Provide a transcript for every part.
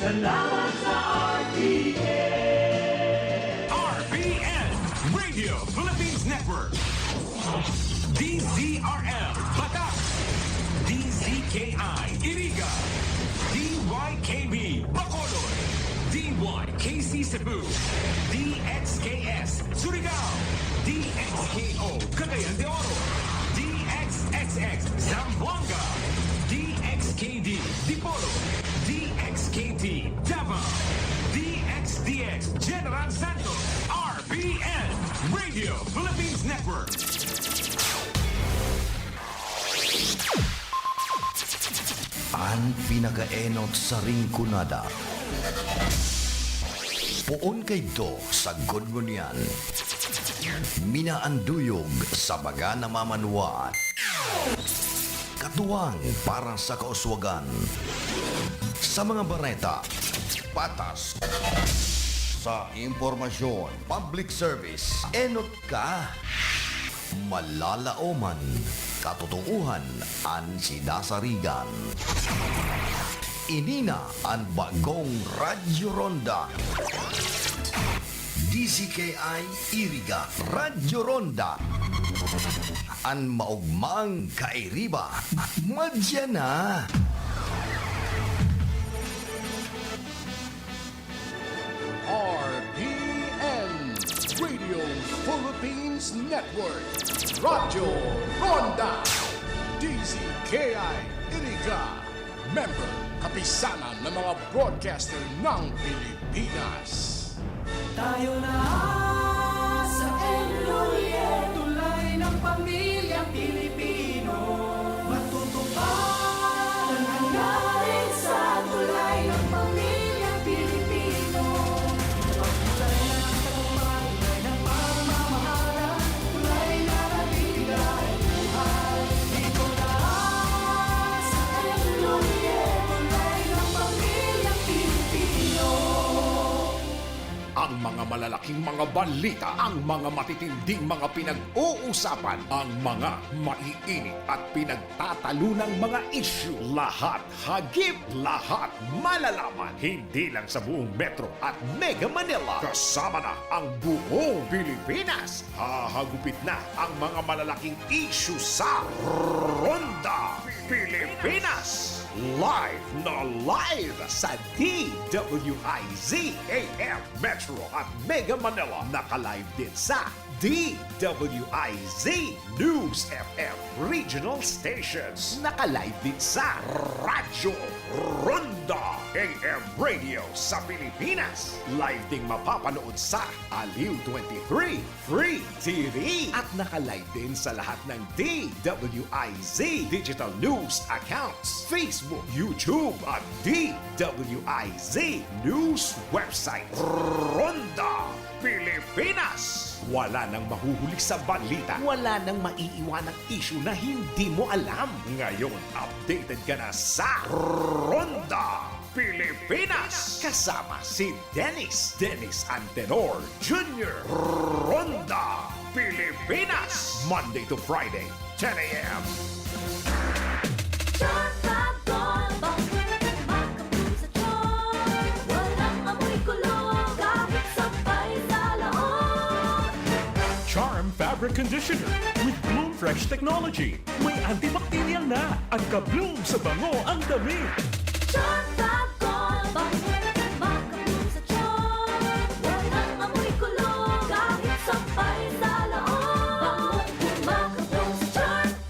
Salamat sa RPN! RPN Radio Philippines Network. DZRL Batak. DZKI Iriga. DYKB Bacolod. DYKC Cebu. DXKS Surigao. DXKO Cagayan de Oro. DXXX Zamboanga. DXKD Dipolo. DXKT Davao. DXDX General Santos. RPN Radio Philippines Network. Ang pinakaenot sa ringkunada. Puon kay do sa gudngunyan. Minaanduyog sa baga na mamanuan. Katuwang para sa kauswagan. Sa mga bareta, patas. Sa impormasyon, public service, enot ka. Malalaoman, katotohanan ang sinasarigan. Inina ang bagong Radyo Ronda. DZKI Iriga Radyo Ronda. Ang maugmang kairiba, madya na. RPN Radio Philippines Network Radyo Ronda DZKI Iriga Member Kapisanan ng mga broadcaster ng Pilipinas. Tayo na sa Enroye, tulay ng pamilyang Pilipino. Matutupad ang hangarin sa tulay ng pamilyang Pilipino. Pagtulay ng kapal, tulay ng pamamahala, tulay na nabigay buhay. Dito na sa Enroye, tulay ng pamilyang Pilipino. Ang mga malalaking mga balita, ang mga matitinding mga pinag-uusapan, ang mga maiinit at pinagtatalunang mga issue. Lahat hagip, lahat malalaman. Hindi lang sa buong Metro at Mega Manila. Kasama na ang buong Pilipinas. Hahagupit na ang mga malalaking issue sa Ronda Pilipinas. Live na live sa DWIZ AM Metro at Mega Manila. Naka-live din sa DWIZ News FM Regional Stations. Naka-live din sa Radyo Ronda AM Radio sa Pilipinas. Live ding mapapanood sa Aliw 23 Free TV. At naka-live din sa lahat ng DWIZ Digital News accounts, Facebook, YouTube at DWIZ News website. Ronda Pilipinas. Wala nang mahuhuli sa balita. Wala nang maiiwanang issue na hindi mo alam. Ngayon, updated ka na sa Ronda Pilipinas. Kasama si Dennis Antenor Jr. Ronda Pilipinas. Monday to Friday, 10 a.m. Charm Fabric Conditioner with Bloom Fresh Technology. May antibacterial na at ka-bloom sa bango ang damit.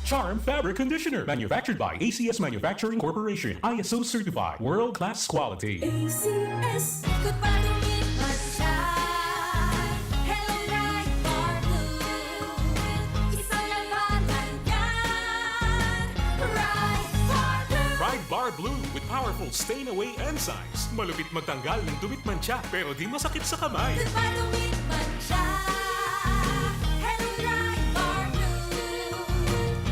Charm Fabric Conditioner, manufactured by ACS Manufacturing Corporation, ISO certified, world-class quality. ACS, good pa tumit mag-shine. Hello, Right Bar Blue. Isang labanan yan. Right Bar Blue. Pride Bar Blue with powerful stain-away enzymes. Malupit magtanggal ng dumit mancha pero di masakit sa kamay. Good pa tumit mag-shine. Hello, Right Bar Blue.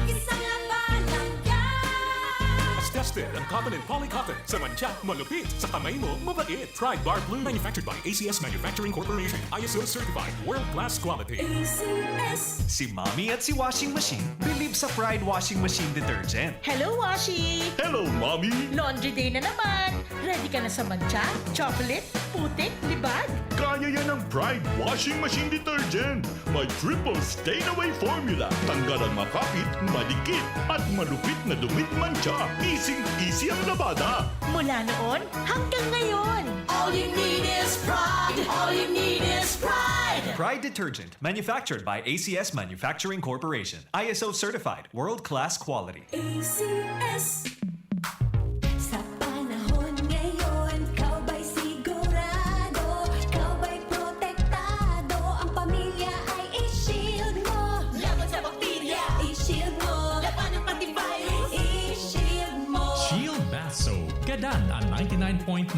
Isang labanan yan. As tested ang cotton and polycotton. Sa mancha, malupit. Sa kamay mo, mabait. Pride Bar Blue, manufactured by ACS Manufacturing Corporation. ISO certified, world-class quality. ACS. Si Mommy at si Washing Machine believe sa Pride Washing Machine Detergent. Hello, Washi! Hello, Mommy! Laundry day na naman! Ready ka ka na sa mancha, chocolate, putik, libag. Kaya yan ng Pride Washing Machine Detergent. May triple stain-away formula. Tanggal ang makapit, madikit, at malupit na dumit mancha. Easy ang labada. Mula noon hanggang ngayon. All you need is pride. All you need is pride. Pride Detergent, manufactured by ACS Manufacturing Corporation. ISO certified, world-class quality. ACS. Sa panahon ngayon, ikaw ba'y sigurado? Ikaw ba'y protektado? Ang pamilya ay i-shield mo. Laban sa bakterya, i-shield mo. Laban ng antivirus, i-shield mo. Shield Bath Soap. Gadan ang 99.9%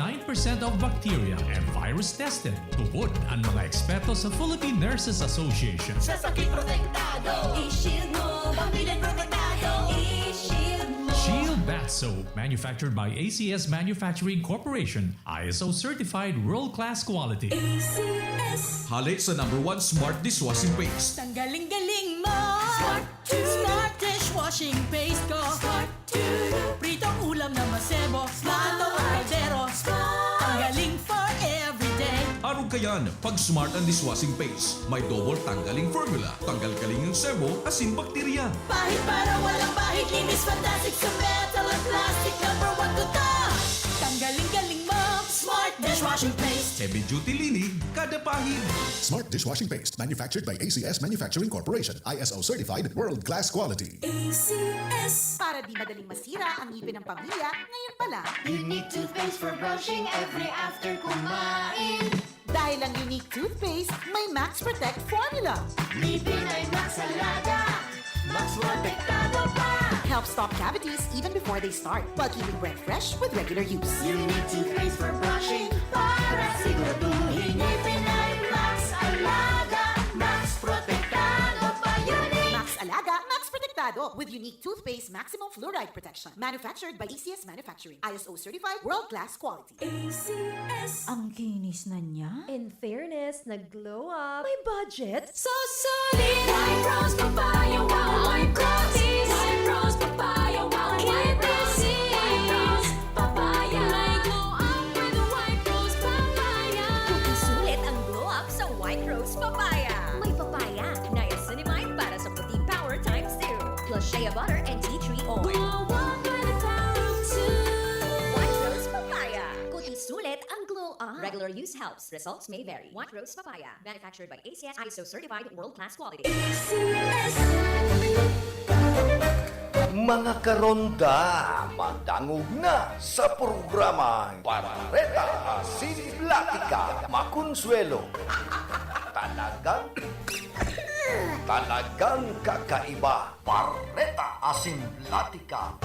of bacteria and virus tested. Tupod ang mga eksperto sa Philippine Nurses Association. Sa sakit protektado, i-shield mo. Pamilya protektado, i-shield mo. Shield Bath Soap, manufactured by ACS Manufacturing Corporation. ISO certified world-class quality. ACS. Hali sa #1 Smart Dishwashing Paste. Tanggaling-galing mo. Smart to Smart dishwashing paste ko. Smart to Pritong ulam na masebo. Plato o kaldero. Ang galing for everyday. Arog kayan, pag Smart ang Dishwashing Paste, may double tanggaling formula. Tanggal kaling yung sebo, asin bakterya. Pahit para walang pahit. Linis fantastic sa metal at plastic. #1 to ta. Tanggaling-galing mo. Smart dishwashing paste. Heavy duty linig, kada pahid. Smart Dishwashing Paste, manufactured by ACS Manufacturing Corporation. ISO certified, world-class quality. ACS. Para di madaling masira ang ngipin ng pamilya, ngayon pala. Unique toothpaste for brushing every after kumain. Dahil ang unique toothpaste, may Max Protect formula. Ngipin ay Max Alaga, Max Protektado pa. Helps stop cavities even before they start, while keeping breath fresh with regular use. Unique toothpaste for brushing para siguraduhin ngipin ay Max Alaga, Max Protektado pa. Unique. Max Alaga, Max Protectado with unique toothpaste maximum fluoride protection. Manufactured by ACS Manufacturing. ISO certified world-class quality. ACS. Ang kinis na niya. In fairness, nag-glow up. May budget. So solid. White Rose Papaya, wow, White Rose. White Rose Papaya, wow, White Rose. White Rose Papaya. May glow up with the White Rose Papaya. Sulit ang glow up sa White Rose Papaya. May papaya, niacinamide para sa puting power times 2. Plus shea butter and tea tree oil. Glow up with the power of 2. White Rose Papaya. Kuti sulit ang glow up. Regular use helps. Results may vary. White Rose Papaya. Manufactured by ACS ISO certified world-class quality. ACS. Mga karonda, madangog na sa programang Parreta Asinlatika Makonsuelo. Talagang kakaiba. Parreta Asinlatika.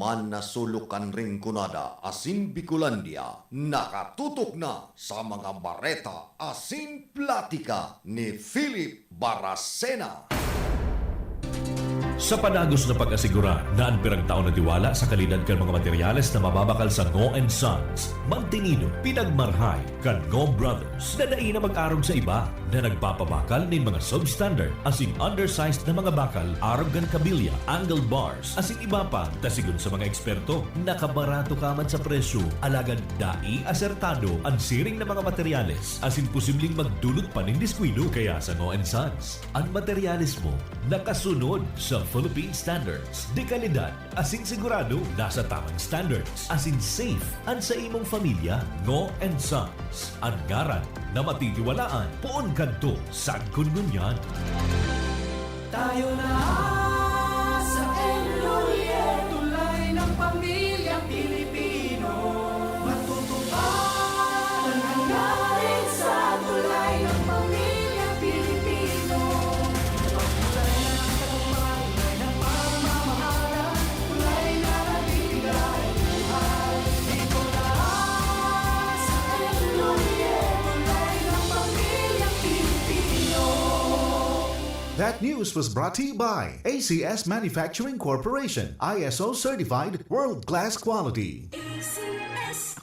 man nasulukan ring kunada asin Bicolandia, nakatutok na sa mga bareta asin platika ni Philip Baracena. Sa panagos na pag-asigura na ang pirang taon na tiwala sa kalidad kan mga materyales na mababakal sa Ngo & Sons, mantinido, pinagmarhay kan Ngo Brothers na daig na mag-arog sa iba na nagpapabakal ng mga substandard asing undersized na mga bakal, arog kan kabilya, angle bars, asing iba pa tasigon sa mga eksperto, nakabarato kaman sa presyo, alagad dai asertado ang siring na mga materyales asing posibleng magdulot pa ng diskwido kaya sa Ngo & Sons. Ang materyales mo nakasunod sa Philippine standards. De kalidad, asing sigurado nasa tamang standards. Asing safe ang sa imong pamilya, Ngo & Sons. Ang ngaran na matitiwalaan, poon kadto sa kungunyan. Tayo na sa Enrolle, tulay ng pamilyang Pilipino. Matutupad ang hangarin sa tulay ng pamilyang Pilipino. Tulay ng tagumpay, tulay ng pamamahala, tulay na nagbibigay buhay. Dito na sa Enrolle, tulay ng pamilyang Pilipino. That news was brought to you by ACS Manufacturing Corporation, ISO certified world-class quality.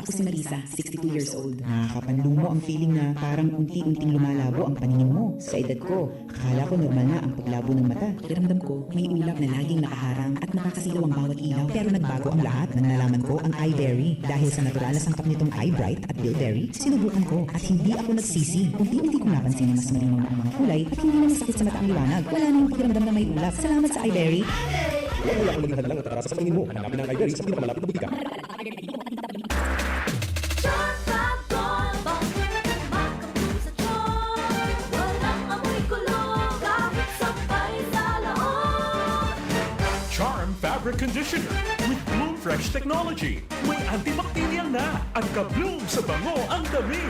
Ako si Marisa, 62 years old. Nakakapanlumo ang feeling na parang unti-unting lumalabo ang paningin mo. Sa edad ko, akala ko normal na ang paglabo ng mata. Pakiramdam ko, may ulap na laging nakaharang at nakakasilaw ang bawat ilaw. Pero nagbago ang lahat nang nalaman ko ang iBerry. Dahil sa natural na sangkap nitong iBright at Bilberry, sinubukan ko at hindi ako nagsisi. Unti-unti kong napansin na mas malinaw na ang mga kulay at hindi na masakit sa mata ang liwanag. Wala na yung pakiramdam na may ulap. Salamat sa iBerry. Huwag mo lang maging hadalang at atrasan sa paningin mo. Hanapin ang iBerry sa pinakamalapit na butika. Charm Fabric Conditioner with Bloom Fresh Technology. May antibacterial na at ka-bloom sa bango ang damit.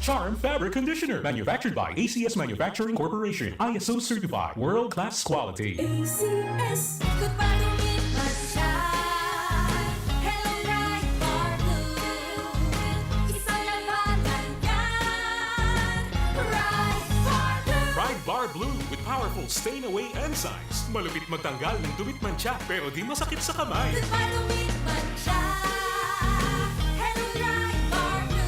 Charm Fabric Conditioner, manufactured by ACS Manufacturing Corporation, ISO certified, world-class quality. ACS, goodbye to me, Masha. Hello, right for blue. Isang labanan yan. Right for blue. Pride Bar Blue with powerful stain-away enzymes. Malupit magtanggal ng dumit mancha pero di masakit sa kamay. Goodbye to me, Masha. Hello, right for blue.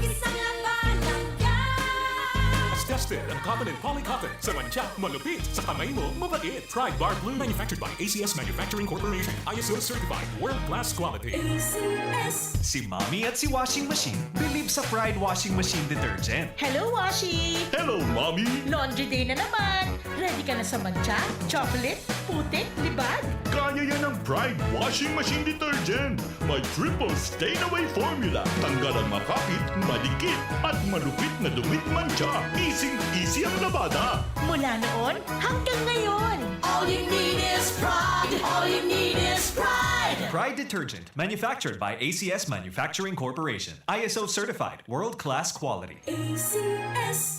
Isang labanan yan. As tested ang common and polycotton sa mancha, malupit sa kamay mo, mabait. Pride Bar Blue, manufactured by ACS Manufacturing Corporation, ISO certified, world-class quality. ACS. Si Mommy at si Washing Machine believe sa Pride Washing Machine Detergent. Hello, Washi! Hello, Mommy! Laundry day na naman! Ready ka na sa mancha, chocolate, putik, libag? Kaya yan ang Pride Washing Machine Detergent. May triple stain-away formula. Tanggal ang makapit, madikit, at malupit na dumit mancha. Easy ang labada. Mula noon hanggang ngayon! All you need is pride. All you need is pride. Pride Detergent, manufactured by ACS Manufacturing Corporation, ISO certified, world-class quality. ACS.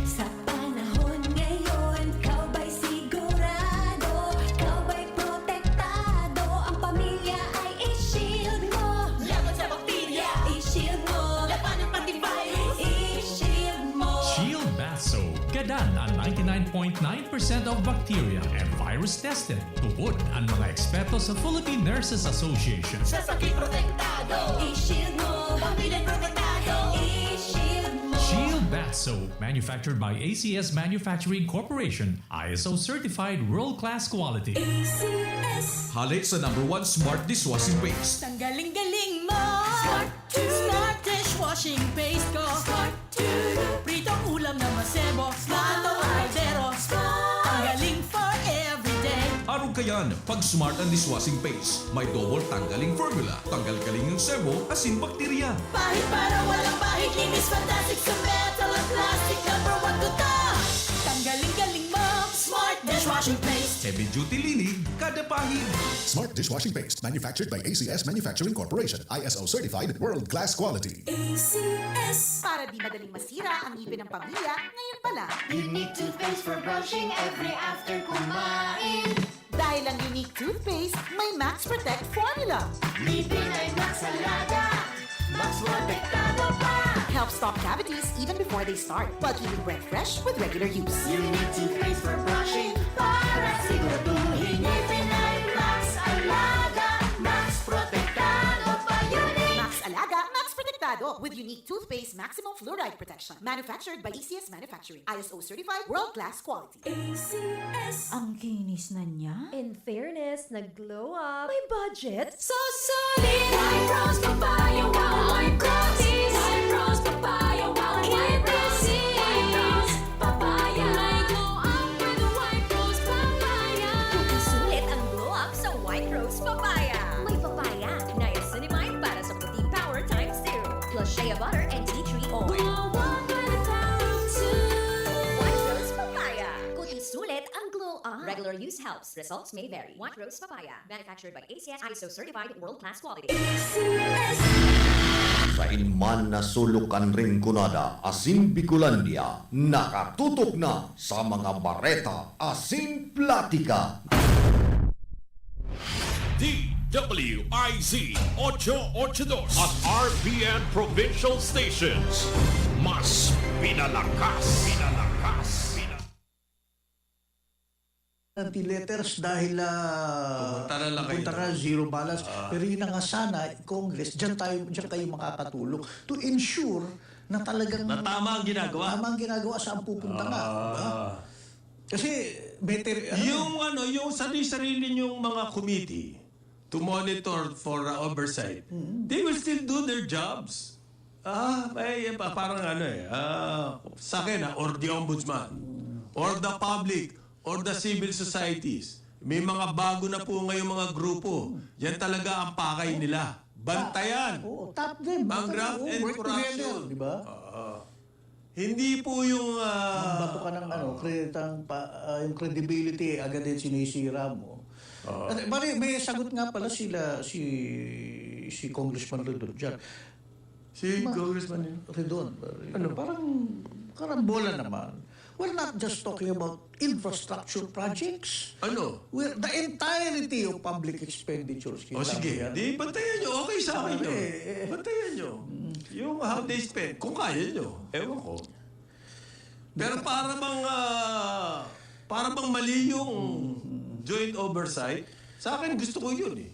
Sa panahon ngayon, kau ba'y sigurado? Kau ba'y protektado? Ang pamilya ay i-shield mo. Laban sa bakterya, i-shield mo. Laban ng antivirus, i-shield mo. Shield Bath Soap. Gadan ang 99.9% of bacteria and virus tested. Tupod ang mga eksperto sa Philippine Nurses Association. Sa sakit protektado. I-shield mo. Pamilya protektado, i-shield mo. Shield Bath Soap, manufactured by ACS Manufacturing Corporation, ISO certified world-class quality. ACS. Hali sa #1 Smart Dishwashing Paste. Ang galing-galing mo. Smart dishwashing paste ko. Pritong ulam na masebo. Smart o kaldero. Ang galing for everyday. Araw kayan, pag Smart ang Dishwashing Paste, may double tanggaling formula. Tanggal kaling yung sebo, asin bakterya. Pahit para walang pahit. Linis fantastic sa metal at plastic. #1 ko to. Tanggaling-galing mo. Smart dishwashing paste. Heavy duty linig kada pahid. Smart dishwashing paste, manufactured by ACS Manufacturing Corporation. ISO certified, world-class quality. ACS. Para di madaling masira ang ngipin ng pamilya, ngayon pa lang. Unique toothpaste for brushing every after kumain. Dahil ang unique toothpaste, may Max Protect formula. Ngipin ay Max Alaga, Max Protektado pa. Helps stop cavities even before they start, while keeping breath fresh with regular use. Unique toothpaste for brushing para siguraduhin ngipin ay Max Alaga, Max Protektado pa. Unique Max Alaga, Max Protectado with unique toothpaste maximum fluoride protection. Manufactured by ACS Manufacturing. ISO certified world-class quality. ACS. Ang kinis na niya. In fairness, nag-glow up. May budget. So solid. White Rose Papaya, wow, white roses. White Rose Papaya, wow, white roses. White Rose Papaya. May glow up with White Rose Papaya. Sulit ang glow up sa White Rose Papaya. May papaya, niacinamide para sa puting power times 2. Plus shea butter and tea tree oil. Wow, wow, by the power of two. White Rose Papaya. Kuting sulit ang glow up. Regular use helps. Results may vary. White Rose Papaya. Manufactured by ACS ISO certified world-class quality. ACS. Sa inman na sulukan rin kunada, Asin Bicolandia, nakatutok na sa mga bareta, Asin Platica. DWIZ 882 at RPN Provincial Stations. Mas pinalakas. Anti-letters dahil pupunta na zero balance. Pero yun na nga sana, Congress, diyan kayo makakatulong to ensure na talagang tama ang ginagawa. Tama ang ginagawa saan pupunta na. Diba? Kasi better yung sarili niyong mga committee to monitor for oversight, they will still do their jobs. Parang sa akin, or the ombudsman, or the public, or the civil societies. May mga bago na po ngayong mga grupo. Yan talaga ang pakay nila. Bantayan. Tap them. Ang graft and work corruption. together, di ba? Hindi po yung... Bato ka ng yung credibility, agad din sinisira mo. At may sagot nga pala si Congressman Redon dyan. Si Congressman Redon. Parang karambola naman. We're not just talking about infrastructure projects. The entirety of public expenditures. Sige. Di, bantayan nyo. Okay sa akin nyo. Bantayan nyo. Yung how they spend. Kung kaya nyo. Ewan ko. Pero para bang mali yung joint oversight, sa akin gusto ko yun eh.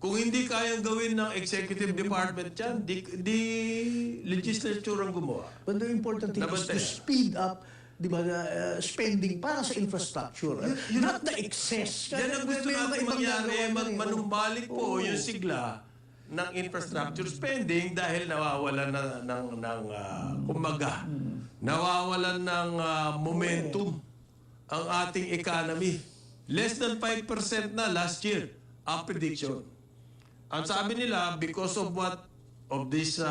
Kung hindi kayang gawin ng executive department yan, di legislature ang gumawa. But the important thing is to speed up spending para sa infrastructure. Not the excess. Yan ang gusto natin mangyari. Manumbalik po yung sigla ng infrastructure spending dahil nawawalan nawawalan ng momentum ang ating economy. Less than 5% na last year ang prediction. Ang sabi nila, because of these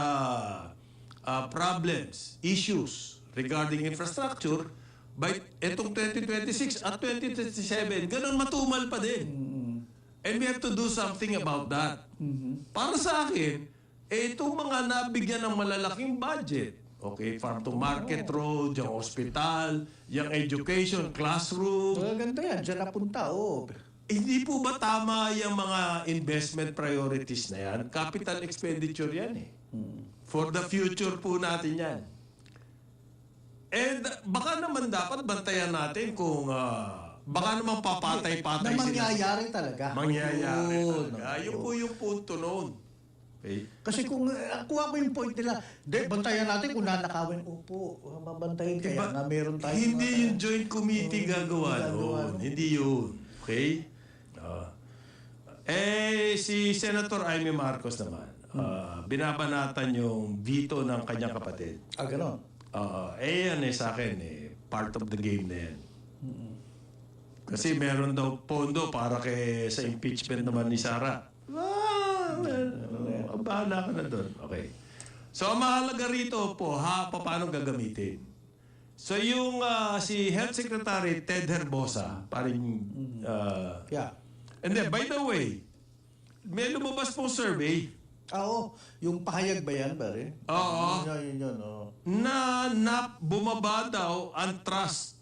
problems, issues regarding infrastructure, by etong 2026 at 2027, ganun matumal pa din. And we have to do something about that. Para sa akin, itong mga nabigyan ng malalaking budget, okay, farm to market road, yung hospital, yung education, classroom. Ganda yan, dyan napunta, Hindi po ba tama yung mga investment priorities na yan? Capital expenditure yan eh. For the future po natin yan. And baka naman dapat bantayan natin kung baka naman papatay-patay na mangyayari talaga. Mangyayari talaga. Yun po yung punto noon. Okay. Kasi kung kuha ko yung point nila, bantayan natin kung nanakawin. Opo, babantayin kaya nga meron tayo. Hindi yung joint committee gagawa noon. Hindi yun. Okay? Si Senator Amy Marcos naman, binabanatan yung veto ng kanyang kapatid. Gano'n? Yan sa akin, part of the game na yan. Kasi meron daw pondo para sa impeachment naman ni Sara. Bahala ka na doon. Okay. So, ang mahalaga rito po, paano gagamitin? So yung si Health Secretary Ted Herbosa, parang Yeah. And then, by the way, may lumabas pong survey. Oo, yung pahayag ba yan, pare? Oo. Yun, oo. Na bumaba daw ang trust.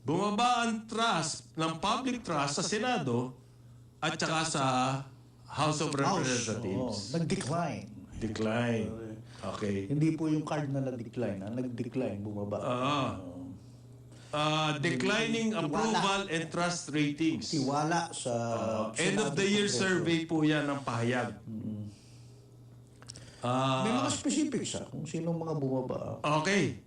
Bumaba ang trust ng public trust sa Senado at saka sa House of Representatives. Nag-decline. Decline. Okay. Hindi po yung card na nag-decline. Nag-decline, bumaba. Declining approval and trust ratings. Tiwala sa end of the year survey po yan ng pahayag. May mga specifics kung sinong mga bumaba. Okay.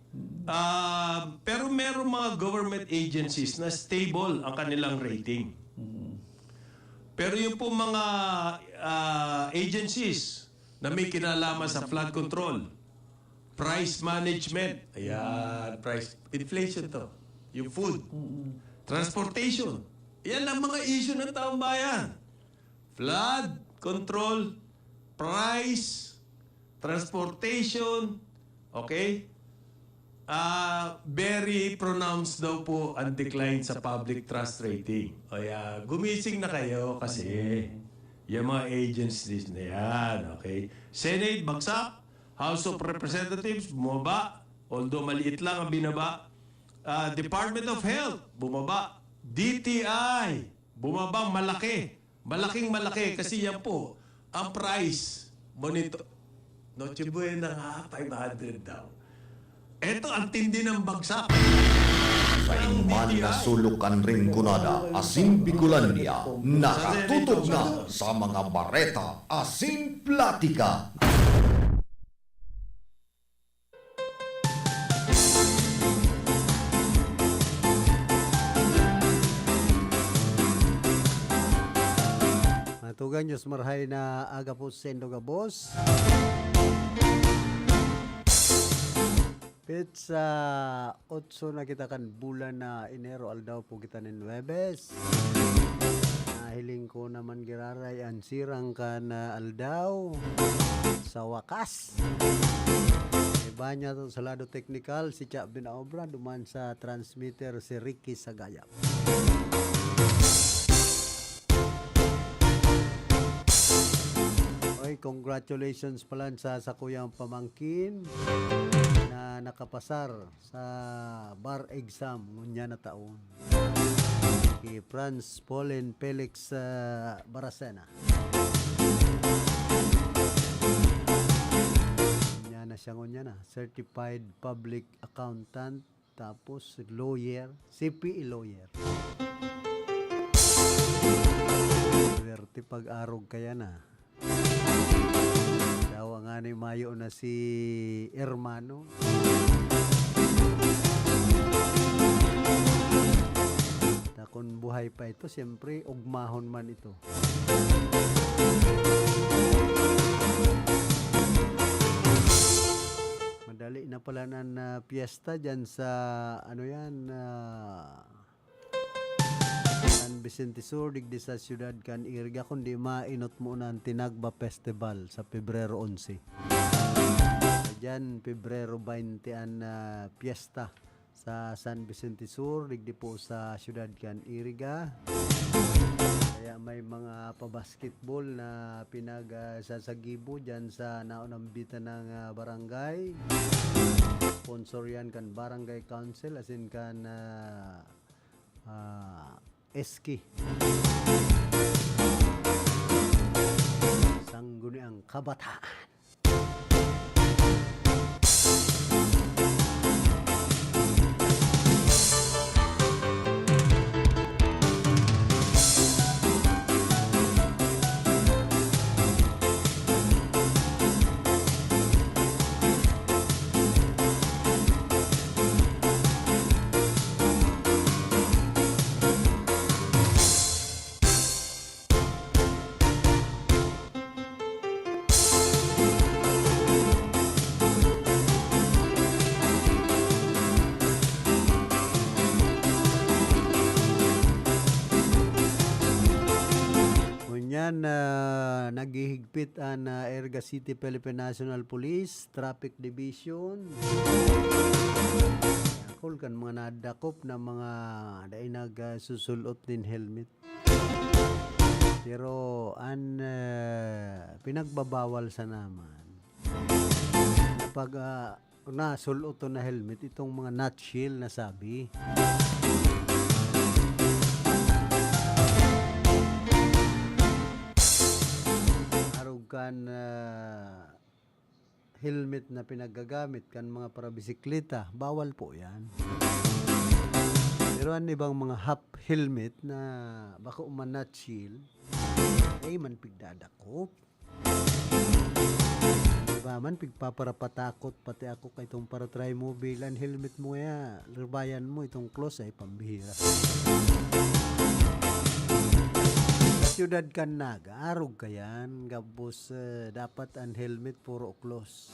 Pero meron mga government agencies na stable ang kanilang rating. Pero yung po mga agencies na may kinalaman sa flood control, price management, ayan, price, inflation to, yung food, transportation, yan ang mga issue ng taong bayan. Flood control, price, transportation, okay? Very pronounced daw po ang decline sa public trust rating. O yan, gumising na kayo kasi yung mga agencies na yan, okay? Senate, bagsak. House of Representatives, bumaba. Although maliit lang ang binaba. Department of Health, bumaba. DTI, bumaba malaki. Malaking-malaki kasi yan po ang price monitor. Noche Buena nga, 500 daw. Ito ang tindi ng bagsak. Sa iman na sulukan rin kunada, Asin Bicolandia, nakatutok na sa mga bareta, Asin Platika. Matugan Diyos marhay na aga po sendo ka boss. Pizza 8 na kita kan bulan na Enero aldaw po kita nin Webes. Nahiling ko naman giraray ang sirang ka na aldaw sa wakas. Iba niya to sa lado technical si Cha Binaobra duman sa transmitter si Ricky Sagayap. Oy, congratulations pala sa kuyang pamangkin na nakapasar sa bar exam ngunya na taon. Kay Franz Pauline Felix Barasena. Ngunya na siya ngunya na. Certified Public Accountant tapos lawyer, CPE lawyer. Swerte pag-arog kaya na. Dawa nga ni Mayo na si Hermano. Na kung buhay pa ito, siyempre, ugmahon man ito. Madali na pala na piyesta dyan sa, ano yan, San Vicente Sur, digdi sa siyudad kan Irga, kundi mainot mo na ang Tinagba Festival sa Pebrero 11. Diyan, Pebrero 20 ang piyesta sa San Vicente Sur, digdi po sa siyudad kan Irga. Kaya may mga pabasketball na pinagsasagibo dyan sa naunambitan ng barangay. Sponsor yan kan Barangay Council, as in kan Eski. Sangguniang Kabataan. Yan, naghihigpit ang Erga City Philippine National Police Traffic Division. Yakol kan mga nadakop na mga dahil nagsusulot din helmet. Pero pinagbabawal sa naman. Pag nasulot to na helmet, itong mga nutshell na sabi. Kan helmet na pinagagamit kan mga para bisikleta, bawal po yan. Pero ang ibang mga half helmet na baka umanat shield, ay man pigdadakop. Diba man pigpaparapatakot pati ako kay itong para try mobile ang helmet mo ya, rebayan mo itong close ay pambihira. Siyudad kan naga, arog kayan, gabos dapat ang helmet puro close.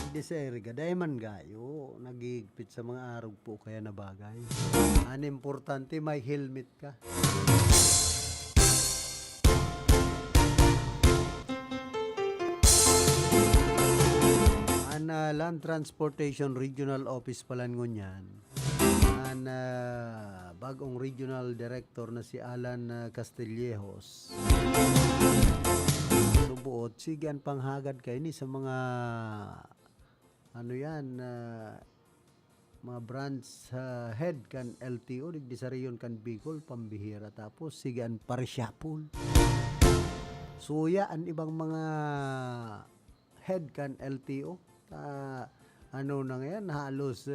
Di sa eriga, dahil man gayo, nagigpit sa mga arog po kaya na bagay. Ang importante may helmet ka. Ang Land Transportation Regional Office palan ngunyan. Bagong regional director na si Alan Castillejos. Subuot, sige ang panghagad kayo ni sa mga mga branch head kan LTO, digdi sa riyon kan Bicol, pambihira. Tapos sige ang parisyapol. Suya ang ibang mga head kan LTO. Na ngayon, halos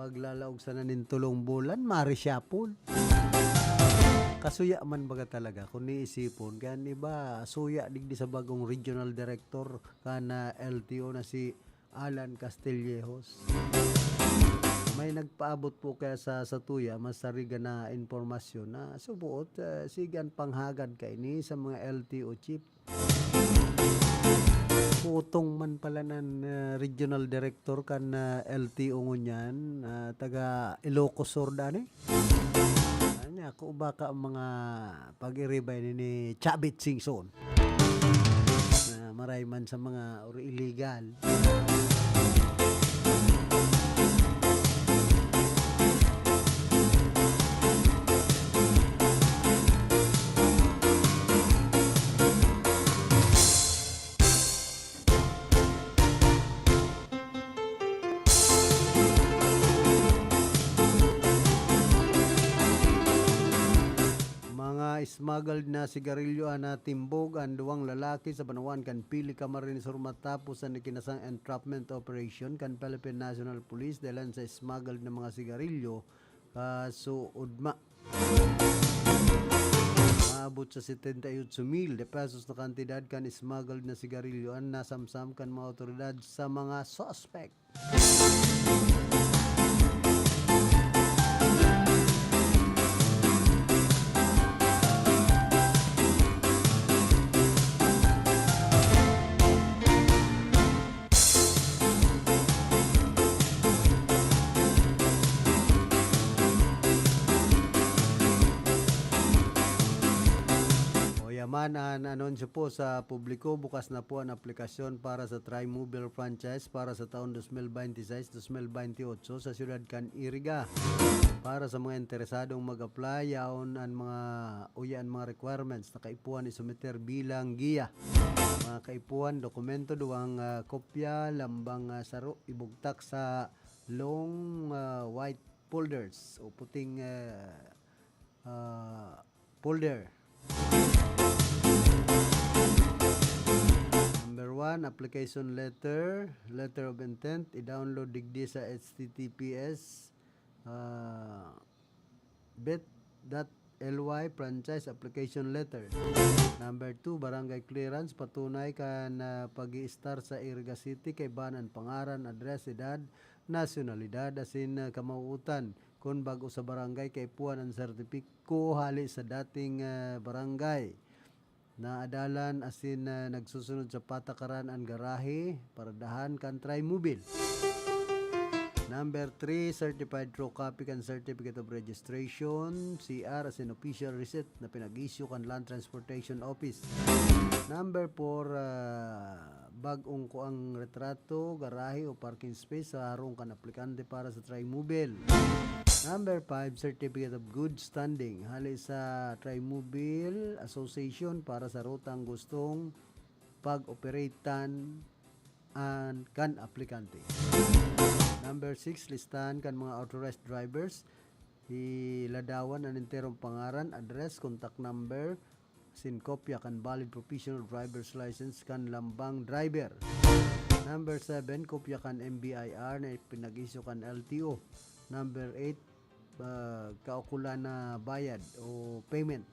paglalaog sa nanintulong bulan, marisyapol. Kasuya man baga talaga kung niisipon. Kaya iba, suya digdi sa bagong regional director kana LTO na si Alan Castillejos. May nagpaabot po kaya sa tuya, masariga na informasyon na subuot, sigan panghagad kay ni sa mga LTO chief. Putong man pala ng regional director kan LTO ngunyan, taga Ilocos Sur dani. Anya ko baka ang mga pag-iribay ni Chabit Singson. Na maray man sa mga illegal. Smuggled na sigarilyo na timbog ang duwang lalaki sa Banawan kan pili Camarines Sur matapos ang ikinasang entrapment operation kan Philippine National Police dahil sa smuggled na mga sigarilyo kasuudma. Maabot sa 78,000 de pesos na kantidad kan smuggled na sigarilyo ang nasamsam kan mga otoridad sa mga suspect. Anunsyo po sa publiko, bukas na po ang aplikasyon para sa Tri-Mobile franchise para sa taon 2026-2028 sa siyudad kan Iriga. Para sa mga interesadong mag-apply, yaon ang mga requirements na kaipuan isumiter bilang giya. Mga kaipuan, dokumento, duwang kopya, lambang saro, ibugtak sa long white folders o puting folder. Number 1, application letter of intent, i-download digdi sa https bit.ly franchise application letter. Number 2, barangay clearance, patunay ka na pag-i-star sa Iriga City kay banan pangaran, address, edad, nasyonalidad, asin kamauutan. Kung bago sa barangay kay puan ang sertipiko hali sa dating barangay. Na adalan asin nagsusunod sa patakaran ang garahe, paradahan kan Tri-Mobile. Number 3, certified true copy kan certificate of registration, CR as an official receipt na pinag-issue kan Land Transportation Office. Number 4, bagong ko ang retrato, garahe o parking space sa harong kan aplikante para sa Trimobile. Number 5, certificate of good standing hali sa Trimobile Association para sa rutang gustong pag-operatan and kan aplikante. Number 6, listahan kan mga authorized drivers. Iladawan ang enterong pangaran, address, contact number, sin kopya kan valid professional driver's license kan lambang driver. Number 7, kopya kan MBIR na pinag-issue kan LTO. Number 8, kaukulan na bayad o payment.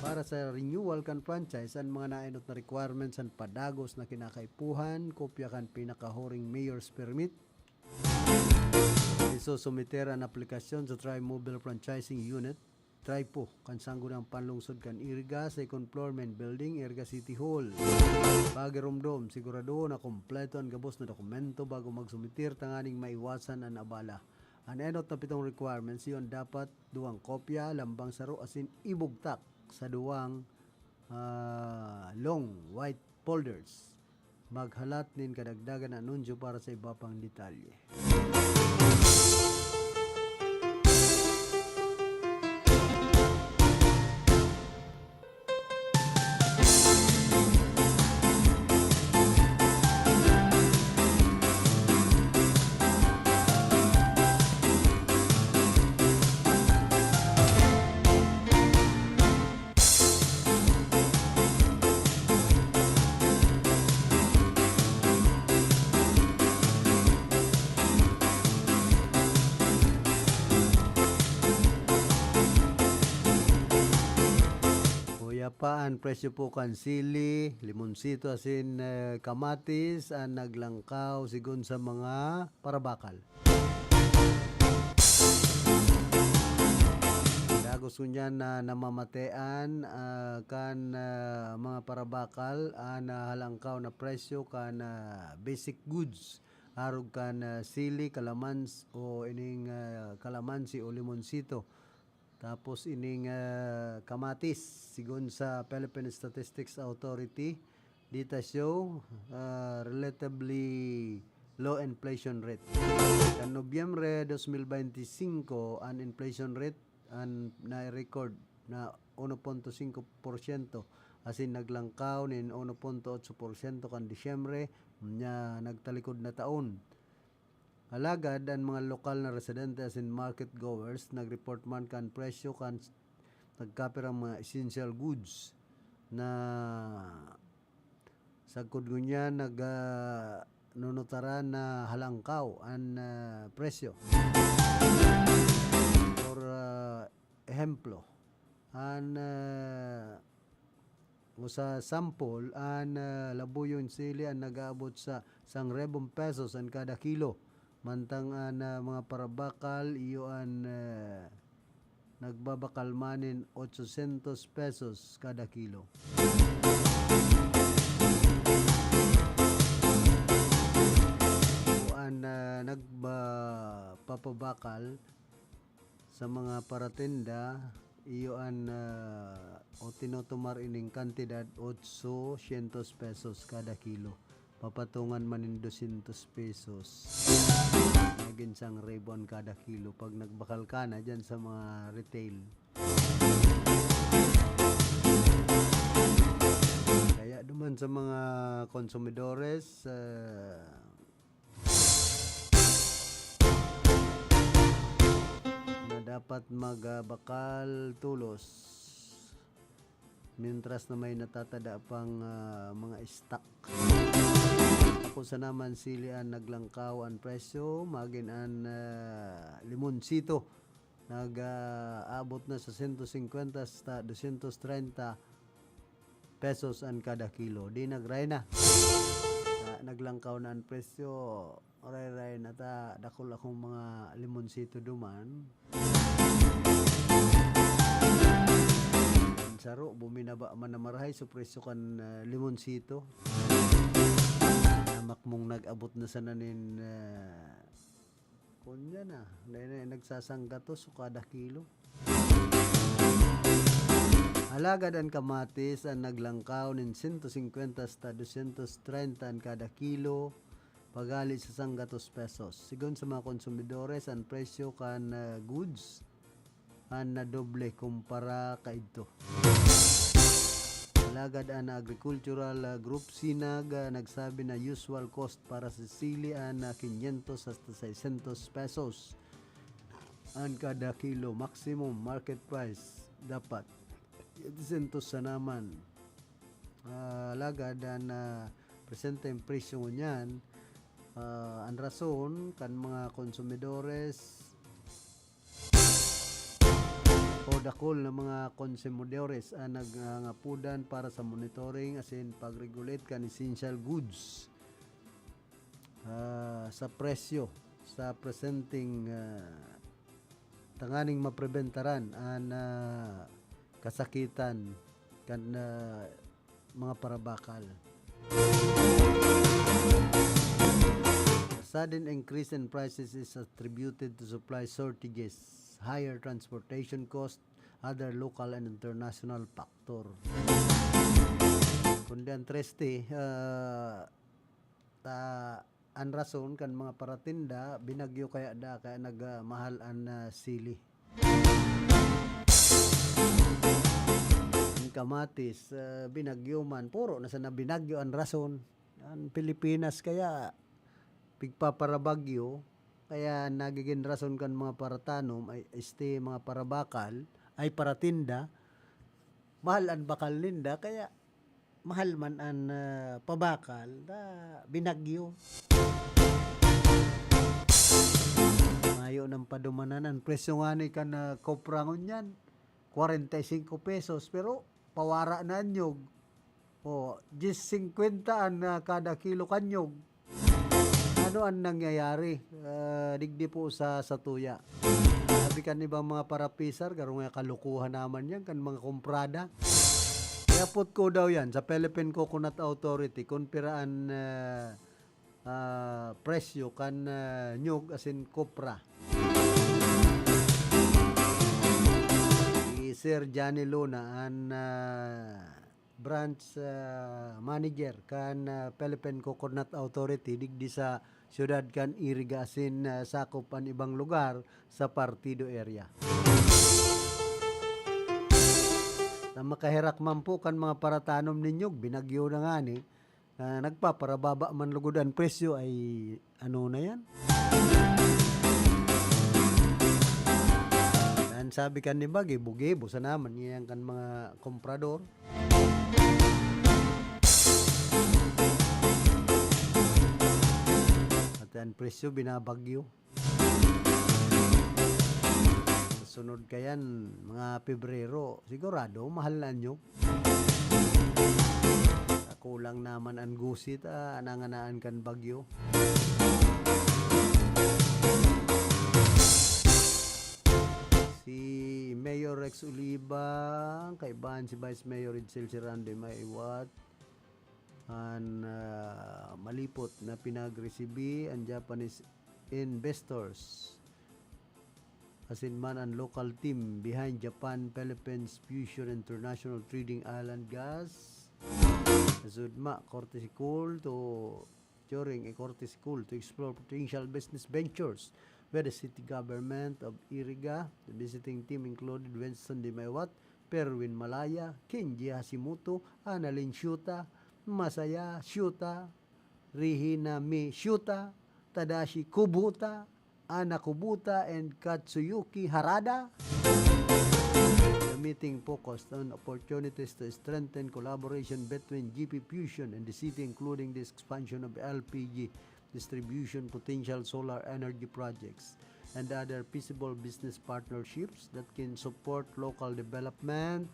Para sa renewal kan franchise, ang mga nainot na requirements ang padagos na kinakaipuhan, kopya kan pinakahuring mayor's permit. Isusumiter ang aplikasyon sa Trimobile Franchising Unit, TRIPO, kan sanggunang panlungsod kan IRGA, second floor main building, IRGA City Hall. Pagirumdom, sigurado na kompleto ang gabos na dokumento bago magsumitir tanganing maiwasan ang abala. Ang enot na 7 requirements, yun dapat 2 kopya, lambang saro asin ibugtak sa 2 long white folders. Maghalat nin kadagdagan na anunsyo para sa iba pang detalye. Pa ang presyo po kan sili, limonsito asin kamatis ang naglangkaw sigon sa mga parabakal. Dagos kunyan na namamatean kan mga parabakal na halangkaw na presyo kan basic goods. Arog kan sili, kalamans o ining kalamansi o limonsito. Tapos ining kamatis sigon sa Philippine Statistics Authority data show relatively low inflation rate. Kan Nobyembre 2025 ang inflation rate ang na-record na 1.5% asin naglangkaw nin 1.8% kan Disyembre nya nagtalikod na taon. Alagad ang mga lokal na residente as in market goers nag-report man kan presyo kan nagkapirang mga essential goods na sagkod gunya nunutaran na halangkaw ang presyo. For ehemplo, ang sa sample ang labuyon sili ang nag-aabot sa 1,000 pesos ang kada kilo. Mantang mga parabakal iyo ang nagbabakal manin 800 pesos kada kilo. Ang nagpapabakal sa mga paratenda iyo ang o tinutumar ining kantidad 800 pesos kada kilo. Papatungan manin 200 pesos. Naging 1,000 kada kilo pag nagbakal ka na dyan sa mga retail. Kaya duman sa mga konsumidores na dapat magbakal tulos mientras na may natatada pang mga stock. Ako sa naman sili ang naglangkaw ang presyo, magin ang limonsito nag-aabot na sa 150 hasta 230 pesos ang kada kilo. Di nagray na. Naglangkaw na ang presyo, ray na ta dakol akong mga limonsito duman. Saro buminaba man na marahay sa presyo kan limonsito. Namak mong nag-abot na sa nanin Kunya na. Nagsasanggatos o kada kilo. Alagad ang kamatis ang naglangkaw ng 150 hasta 230 ang kada kilo pagali sa 100 pesos. Sigon sa mga konsumidores, ang presyo kan goods ang nadoble kumpara kaidto. Alagad ang agricultural group Sinag nagsabi na usual cost para sa sili ang 500 hasta 600 pesos ang kada kilo. Maximum market price dapat 200 sa naman. Alagad ang presente ang presyo niyan. Ang rason kan mga konsumidores o dakol na mga konsumidores ang nagangapudan para sa monitoring as in pag-regulate kan essential goods sa presyo sa presenting tanganing maprebentaran ang kasakitan kan mga parabakal. Sudden increase in prices is attributed to supply shortages, higher transportation cost, other local and international factor. Kundi ang treste, ang rason kan mga paratinda, binagyo kaya nagmahal ang sili. Ang kamatis, binagyo man, puro nasa na binagyo ang rason. Ang Pilipinas kaya pigpaparabagyo kaya nagiging rason kan mga paratanom ay mga parabakal ay paratinda mahal ang bakal ninda kaya mahal man ang pabakal da binagyo. Mayo ng padumanan ang presyo nga ni kan koprangon yan 45 pesos pero pawara na anyog o 10.50 ang kada kilo kanyog. Ano ang nangyayari? Digdi po sa tuya. Sabi kan ibang mga parapisar, garong nga kalukuhan naman yan, kan mga komprada. Kaya put ko daw yan, sa Philippine Coconut Authority, kung piraan presyo kan nyug asin kopra. Si Sir Johnny Luna, ang branch manager kan Philippine Coconut Authority, digdi sa siyudad kan Iriga asin sakop ang ibang lugar sa partido area. Na makahirak man po kan mga paratanom ninyo, binagyo na nga ni, nagpaparababa man lugod ang presyo ay ano na yan? Dan sabi kan ni Bagay, bugibo sa naman yan kan mga komprador. Ang presyo binabagyo. Sa sunod kayan, mga Pebrero, sigurado, mahal na nyo. Kulang naman ang gusit, nanganaan kan bagyo. Si Mayor Rex Oliva, kaibahan si Vice Mayor Edsel Sirande Maiwat, ang malipot na pinag-resibi ang Japanese investors asin man ang local team behind Japan Philippines Fusion International Trading Island Gas Sudma courtesy call to during a courtesy call to explore potential business ventures with the city government of Iriga. The visiting team included Winston Dimaywat, Perwin Malaya, Kenji Hashimoto, Annalyn Shuta, Masaya Shuta, Rihina Mi Shuta, Tadashi Kubuta, Ana Kubuta, and Katsuyuki Harada. The meeting focused on opportunities to strengthen collaboration between GP Fusion and the city, including the expansion of LPG distribution, potential solar energy projects, and other feasible business partnerships that can support local development.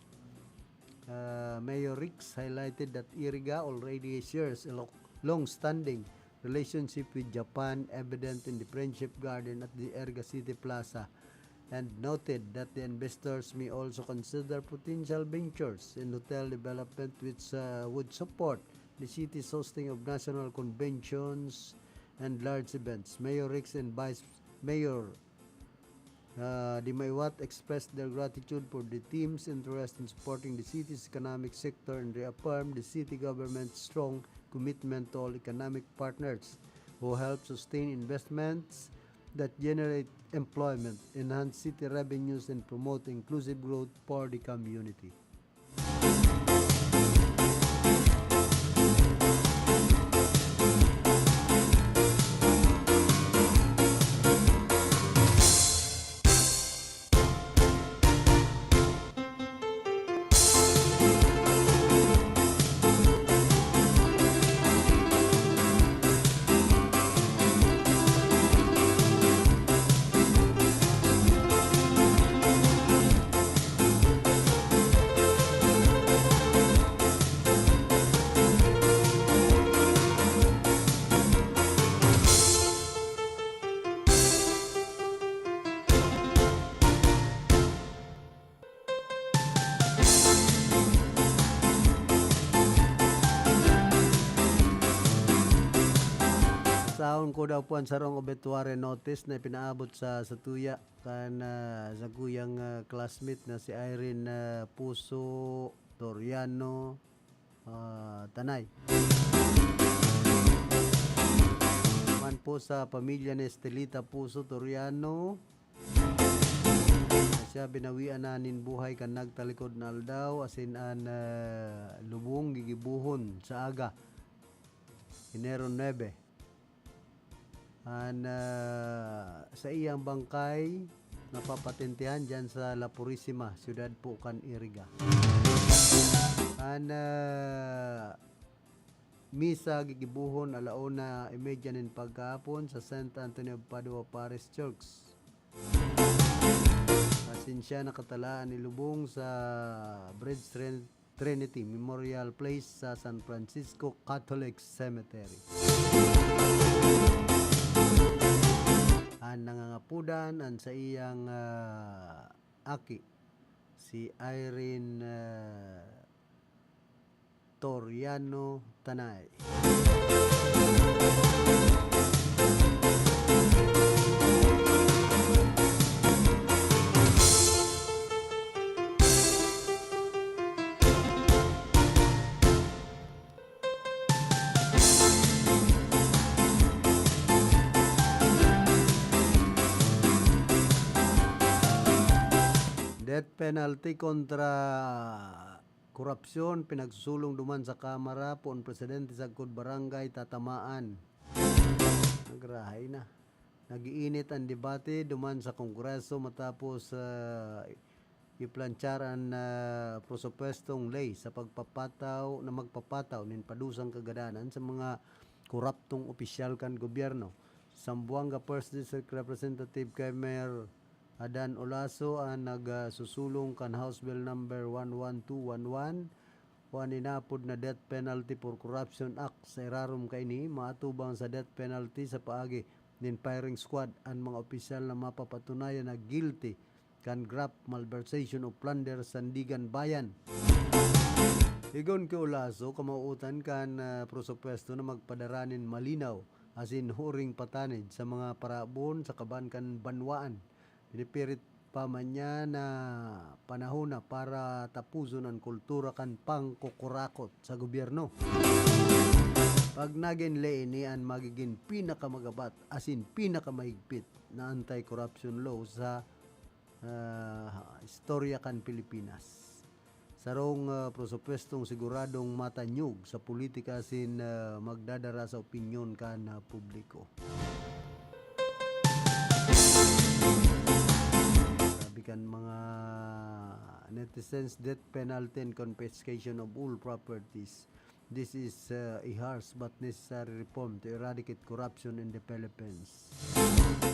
Mayor Rix highlighted that Iriga already shares a long-standing relationship with Japan, evident in the Friendship Garden at the Erga City Plaza, and noted that the investors may also consider potential ventures in hotel development which would support the city's hosting of national conventions and large events. Mayor Rix and Vice Mayor Dimaiwat expressed their gratitude for the team's interest in supporting the city's economic sector and reaffirmed the city government's strong commitment to all economic partners who help sustain investments that generate employment, enhance city revenues, and promote inclusive growth for the community. Sahon ko daw po ang sarong obituary notice na pinaabot sa tuya kan sa kuyang classmate na si Irene Puso Toriano Tanay. Man po sa pamilya ni Estelita Puso Toriano, siya binawian na nin buhay kan nagtalikod na aldaw asin an lubong gigibuhon sa aga Enero 9. Sa iyang bangkay napapatentehan dyan sa La Purisima, Ciudad Pucan, Iriga. Misa gigibuhon alauna imedyanin pagkahapon sa St. Anthony of Padua Parish Church. Asin siya nakatalaan ni lubong sa Bridge Trinity Memorial Place sa San Francisco Catholic Cemetery. Ang nangangapudan ang sa iyang aki si Irene Toriano Tanay. Death penalty kontra korupsyon pinagsusulong duman sa Kamara pon presidente sa Sagkod Barangay tatamaan. Nagrahay na. Nagiinit ang debate duman sa Kongreso matapos iplanchar ang prosopestong ley sa magpapataw nin padusang kagadanan sa mga koruptong opisyal kan gobyerno. Sambuanga First District Representative kay Mayor Adan Olaso ang nagsusulong kan House Bill number 11211 o inapod na Death Penalty for Corruption Act sa irarom kaini maatubang sa death penalty sa paagi nin firing squad ang mga opisyal na mapapatunayan na guilty kan graft malversation o plunder sandigan bayan. Igon kay Olaso kamauutan kan prosopwesto na magpadaranin malinaw asin huring patanid sa mga parabon sa kaban kan banwaan. Pinipirit pa man niya na panahon na para tapuson ang kultura kan pangkukurakot sa gobyerno. Pag naging leini ang magiging pinakamagabat asin pinakamahigpit na anti-corruption law sa istorya kan Pilipinas. Sarong prosopwestong siguradong matanyog sa politika asin magdadara sa opinyon kan publiko. Kan mga netizens, death penalty and confiscation of all properties. This is a harsh but necessary reform to eradicate corruption in the Philippines.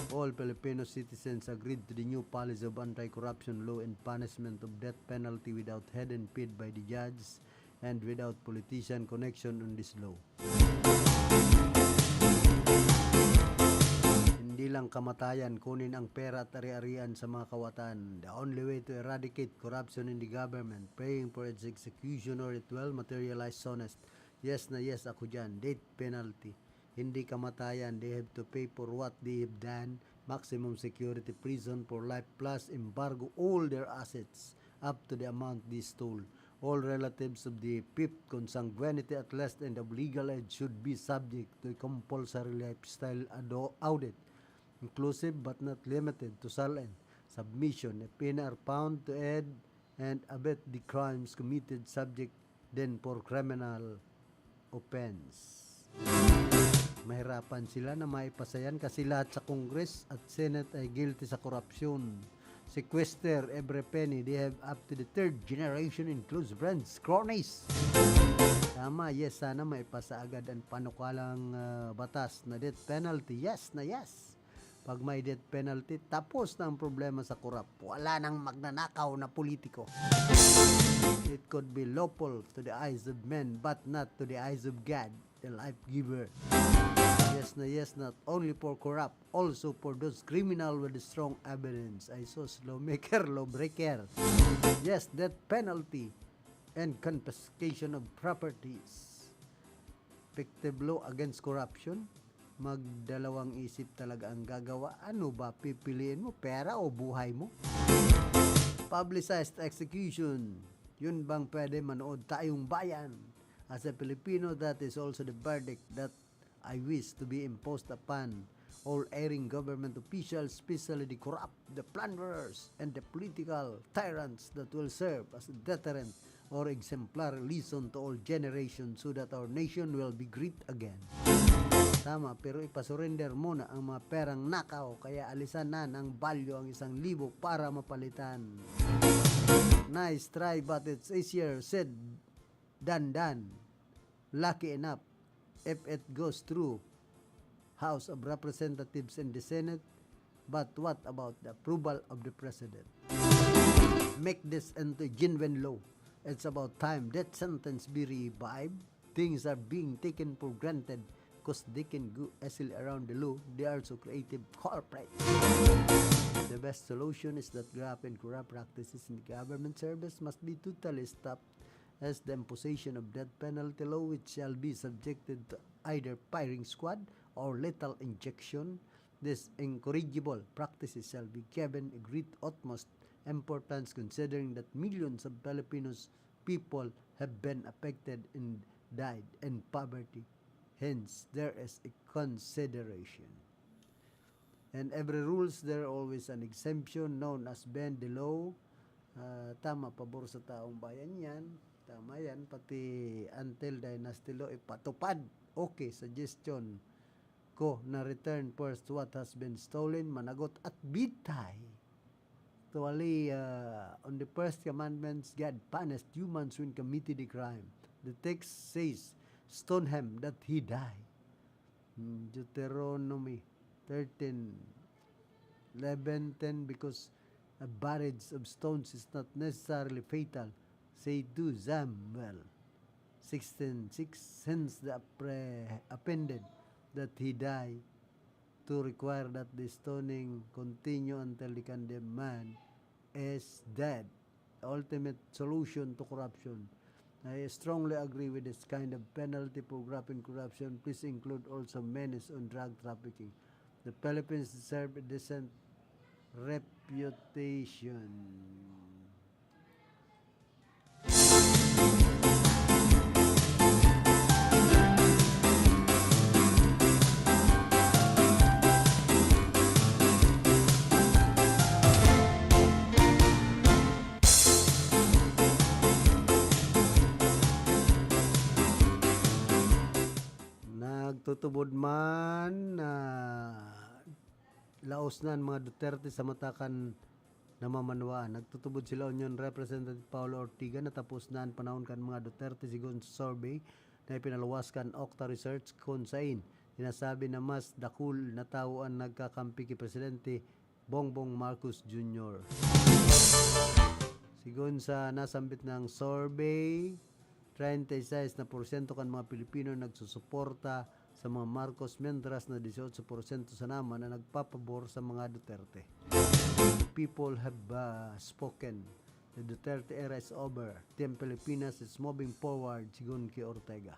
All Filipino citizens agreed to the new policy of anti-corruption law and punishment of death penalty without head and paid by the judge and without politician connection on this law. Hindi lang kamatayan kunin ang pera at ari-arian sa mga kawatan. The only way to eradicate corruption in the government, praying for its execution or it will materialize honest. Yes na yes ako dyan. Death penalty. Hindi kamatayan. They have to pay for what they have done. maximum security prison for life plus embargo all their assets up to the amount they stole. All relatives of the fifth consanguinity at less than of legal age should be subject to a compulsory lifestyle audit, inclusive but not limited to sullen submission if any are found to aid and abet the crimes committed subject then for criminal offense. Mahirapan sila na maipasayan kasi lahat sa Congress at Senate ay guilty sa korupsyon. Sequester every penny. They have up to the third generation includes friends, cronies. Tama, yes, sana maipasa agad ang panukalang batas na death penalty. Yes na yes. Pag may death penalty, tapos na ang problema sa korap. Wala nang magnanakaw na politiko. It could be lawful to the eyes of men, but not to the eyes of God, the life giver. Yes na yes, not only for corrupt, also for those criminal with strong evidence. I saw lawmaker, lawbreaker. Yes, death penalty and confiscation of properties. Effective law against corruption. Magdalawang isip talaga ang gagawa. Ano ba pipiliin mo? Pera o buhay mo? Publicized execution. Yun bang pwede manood tayong bayan? As a Filipino, that is also the verdict that I wish to be imposed upon all erring government officials, especially the corrupt, the plunderers, and the political tyrants that will serve as a deterrent or exemplary lesson to all generations so that our nation will be great again. Tama, pero ipasurrender muna ang mga perang nakaw, kaya alisan na ng value ang 1,000 para mapalitan. Nice try, but it's easier said than done. Lucky enough, if it goes through House of Representatives and the Senate, but what about the approval of the President? Make this into genuine law. It's about time that sentence be revived. Things are being taken for granted because they can go easily around the law. They are so creative corporate. The best solution is that graft and corrupt practices in the government service must be totally stopped, as the imposition of death penalty law, which shall be subjected to either firing squad or lethal injection. These incorrigible practices shall be given a great utmost importance, considering that millions of Filipinos people have been affected and died in poverty. Hence, there is a consideration. And every rules, there always an exemption known as bend the law. Tama, pabor sa taong bayan yan. Tama yan, pati until dynasty law ipatupad. Okay, suggestion ko na return first what has been stolen, managot at bitay. Actually, on the first commandments, God punished humans when committed a crime. The text says, stone him that he die. Deuteronomy 13:11-10, because a barrage of stones is not necessarily fatal. Say to Samuel 16:6, since the appended that he die, to require that the stoning continue until the condemned man is dead. The ultimate solution to corruption. I strongly agree with this kind of penalty for graft and corruption. Please include also menace on drug trafficking. The Philippines deserve a decent reputation. Nagtutubod man na laos na ang mga Duterte sa matakan na mamanwaan. Nagtutubod sila Union Representative Paulo Ortiga na tapos na ang panahon kan mga Duterte sigon sa survey na ipinaluwas kan Octa Research kung sain. Sinasabi na mas dakul na tao ang nagkakampi kay Presidente Bongbong Marcos Jr. Sigon sa nasambit ng survey, 36% kan mga Pilipino nagsusuporta sa mga Marcos, mentras na 18% sa naman na nagpapabor sa mga Duterte. People have spoken. The Duterte era is over. Team Pilipinas is moving forward, sigon kay Ortega.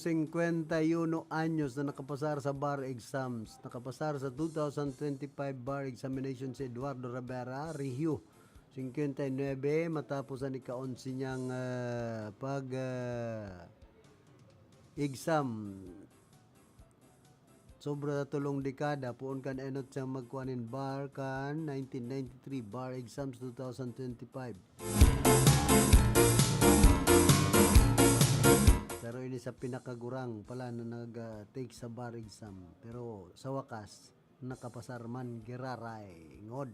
51 anyos na nakapasar sa bar exams. Nakapasar sa 2025 bar examination si Eduardo Rivera Rihio. 59 matapos ang ika-11 niyang exam. Sobra tulong dekada puon kan enot siyang magkuanin bar kan 1993 bar exams 2025. Pero ini sa pinakagurang pala na nag-take sa bar exam. Pero sa wakas, nakapasar man giraray. Ngod.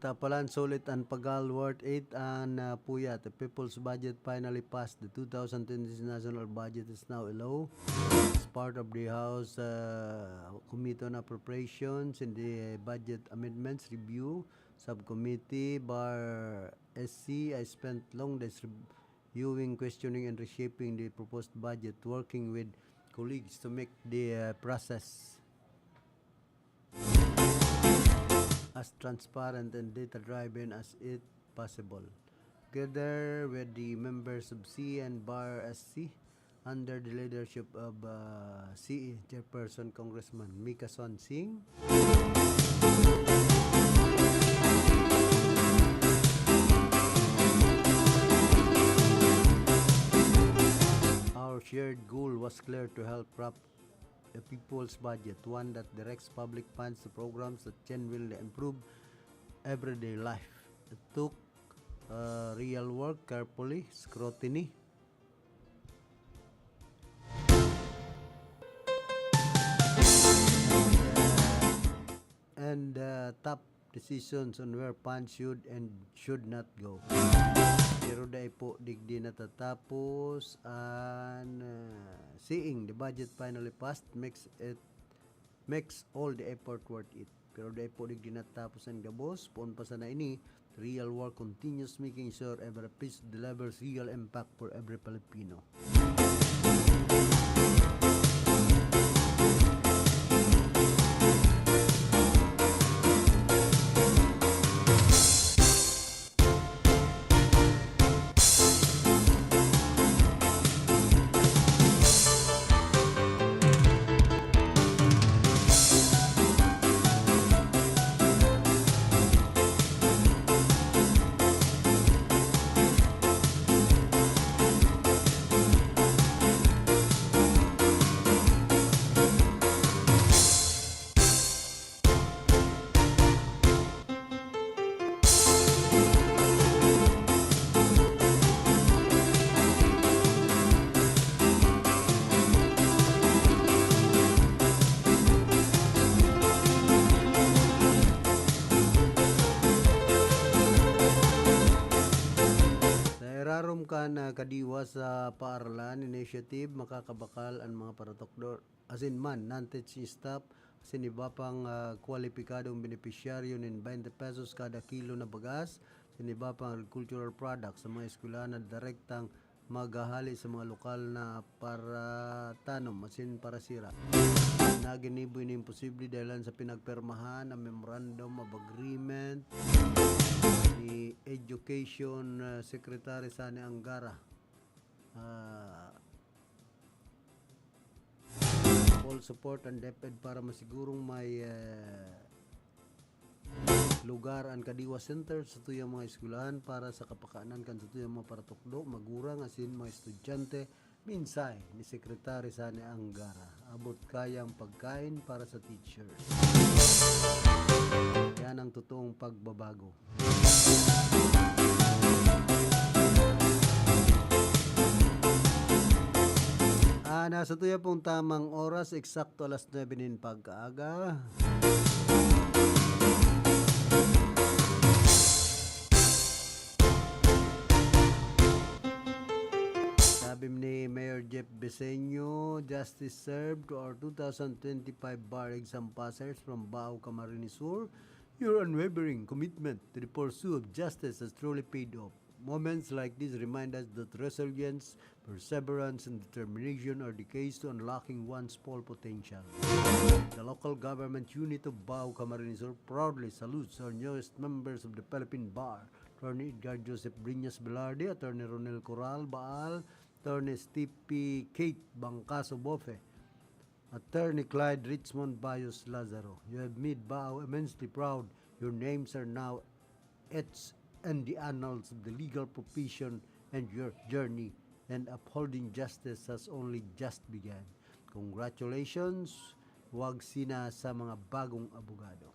Tapalan sulit ang pagal worth 8 ang puyat. The people's budget finally passed. The 2020 national budget is now low. As part of the House Committee on Appropriations and the Budget Amendments Review Subcommittee bar SC, I spent long days reviewing, questioning, and reshaping the proposed budget, working with colleagues to make the process as transparent and data-driven as it possible. Together with the members of C and Bar SC, under the leadership of CE Chairperson Congressman Mika Son Singh, our shared goal was clear: to help wrap a people's budget, one that directs public funds to programs that genuinely improve everyday life. It took real work, carefully, scrutiny, and top decisions on where funds should and should not go. Pero dahil po digdi natatapos and seeing the budget finally passed makes all the effort worth it. Pero dahil po digdi natatapos ang gabos, poon pa sana ini, real work continues, making sure every piece delivers real impact for every Filipino. kan kadiwa sa paaralan initiative makakabakal ang mga paratokdor asin man non-teaching staff asin iba pang kwalipikadong benepisyaryo ng 20 pesos kada kilo na bagas asin iba pang agricultural products sa mga eskwelahan na direktang maghahali sa mga lokal na para tanom asin para sira. Naginiboy na imposible dahil sa pinagpermahan ang Memorandum of Agreement ni Education Secretary Sani Angara. All support and DepEd para masigurong may lugar ang Kadiwa Center sa tuyang mga eskwelahan para sa kapakanan kan sa tuyang mga paratokdo, magurang asin mga estudyante. Minsay ni Secretary Sani Angara, abot kayang pagkain para sa teachers. Yan ang totoong pagbabago. Nasa tuya pong tamang oras, eksakto alas 9 nin pagkaaga. Sabi ni Mayor Jeff Beseño, justice served to our 2025 bar exam passers from Bao, Camarines Sur. Your unwavering commitment to the pursuit of justice has truly paid off. Moments like this remind us that resilience, perseverance, and determination are the keys to unlocking one's full potential. The local government unit of Bao, Camarines Sur proudly salutes our newest members of the Philippine Bar, Attorney Edgar Joseph Briñas Velarde, Attorney Ronel Coral Baal, Attorney Stipi Kate Bangcaso Bofe, Attorney Clyde Richmond Bayos Lazaro. You have made Bao immensely proud. Your names are now etched in the annals of the legal profession, and your journey and upholding justice has only just begun. Congratulations, wag sina sa mga bagong abogado.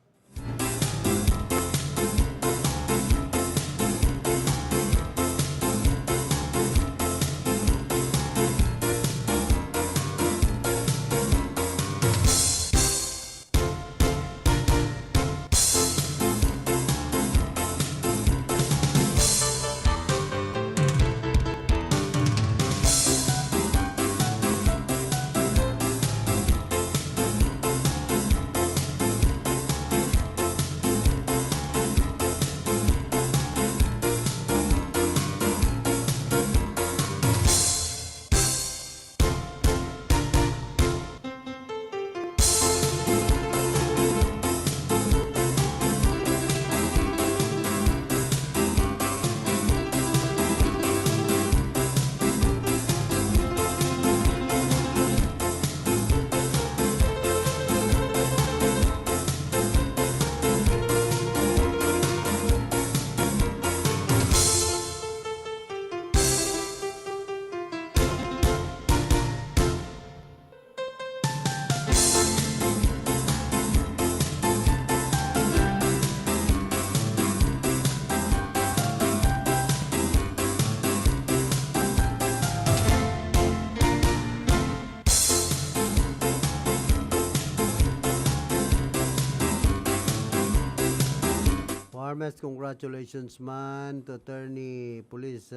Warmest congratulations man to Attorney Police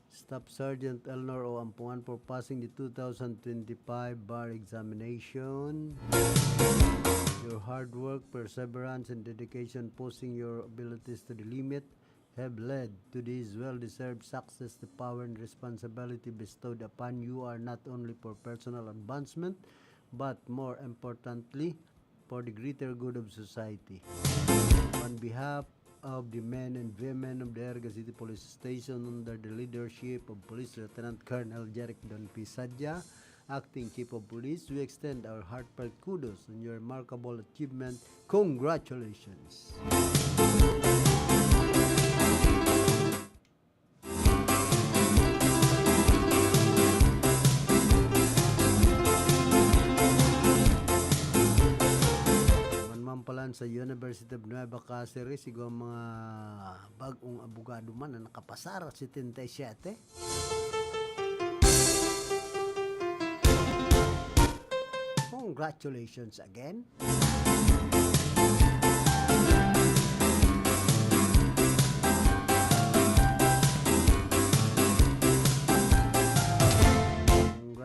Staff Sergeant Elnor O. Ampungan for passing the 2025 bar examination. Your hard work, perseverance, and dedication, pushing your abilities to the limit, have led to this well-deserved success. The power and responsibility bestowed upon you are not only for personal advancement, but more importantly, for the greater good of society. On behalf of the men and women of the Erga City Police Station under the leadership of Police Lieutenant Colonel Jeric Don P. Sadya, Acting Chief of Police, we extend our heartfelt kudos on your remarkable achievement. Congratulations! Sa University of Nueva Cáceres, siguro mga bagong abogado man na nakapasar 77. Congratulations again.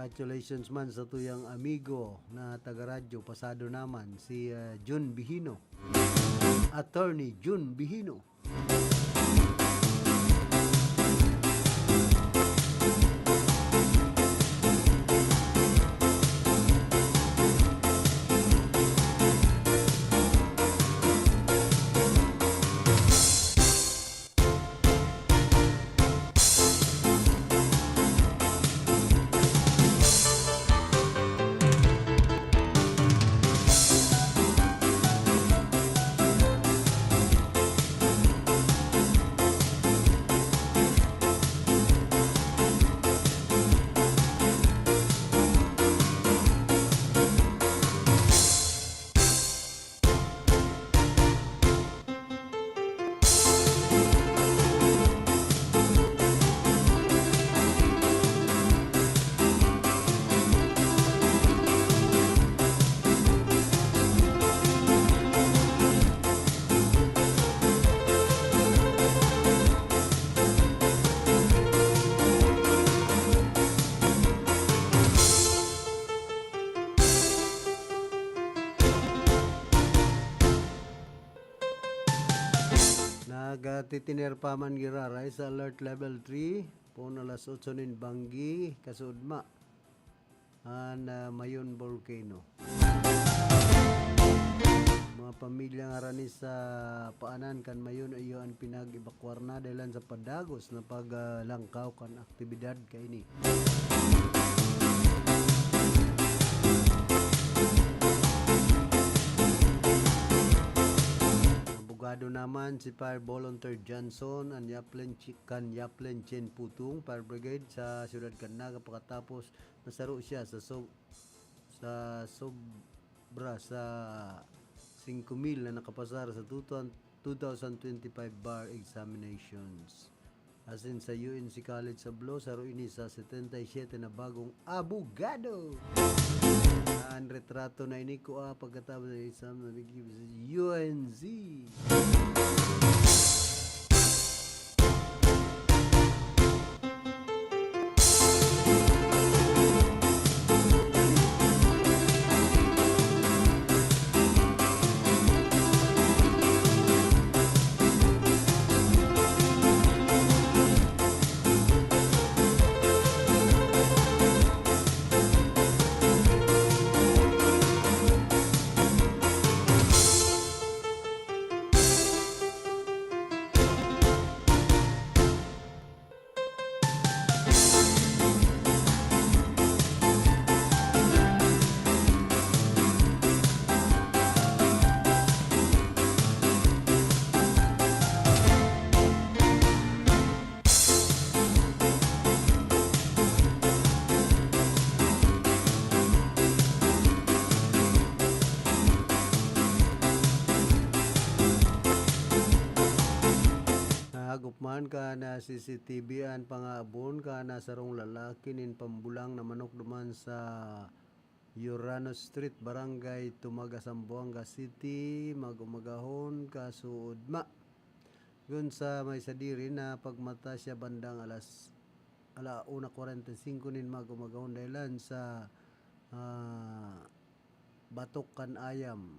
Congratulations man sa tuyang amigo na taga-radyo pasado naman si Jun Bihino. Attorney Jun Bihino. Nagtitiner pa man giraray sa alert level 3 pon alas 8 nin Banggi kasudma an Mayon Volcano. Mga pamilya nga rani sa paanan kan Mayon ayo ang pinag-evacuar na dahil sa padagos na paglangkaw kan aktibidad kaini. Abogado naman si Fire Volunteer Johnson ang Yaplen Chen Putung Fire Brigade sa Siyudad Canaga pagkatapos nasaro siya sa sobra sa 5,000 na nakapasar sa 2025 bar examinations. Asin sa UNC College sa Blo, saro ini sa 77 na bagong abogado. Ang retrato na ini ko pagkatapos ng exam na nag-give sa UNC. Gupman ka na CCTV an pangabon ka na sarong lalaki nin pambulang na manok duman sa Urano Street, Barangay Tumaga, Zamboanga City, magumagahon ka suudma. Gun sa may sadiri na pagmata siya bandang alas 1:45 nin magumagahon dahilan sa batok kan ayam.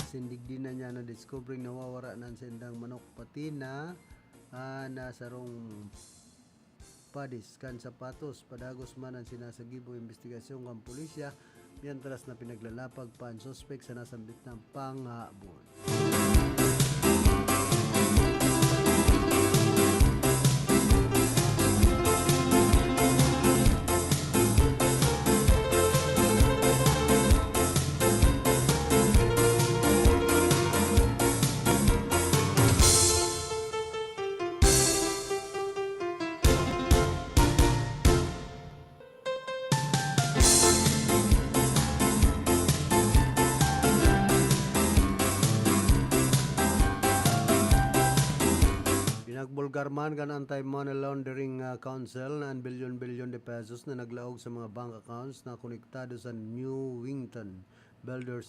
Sindigdi na niya na discovering nawawara ng sendang manok pati na nasarong padis kan sapatos padagos man ang sinasagibo investigasyon ng pulisya mientras na pinaglalapag pa ang suspect sa nasambit ng panghabol. Bulgarman kan Anti-Money Laundering Council na bilyon-bilyon de pesos na naglaog sa mga bank accounts na konektado sa New Wington Builders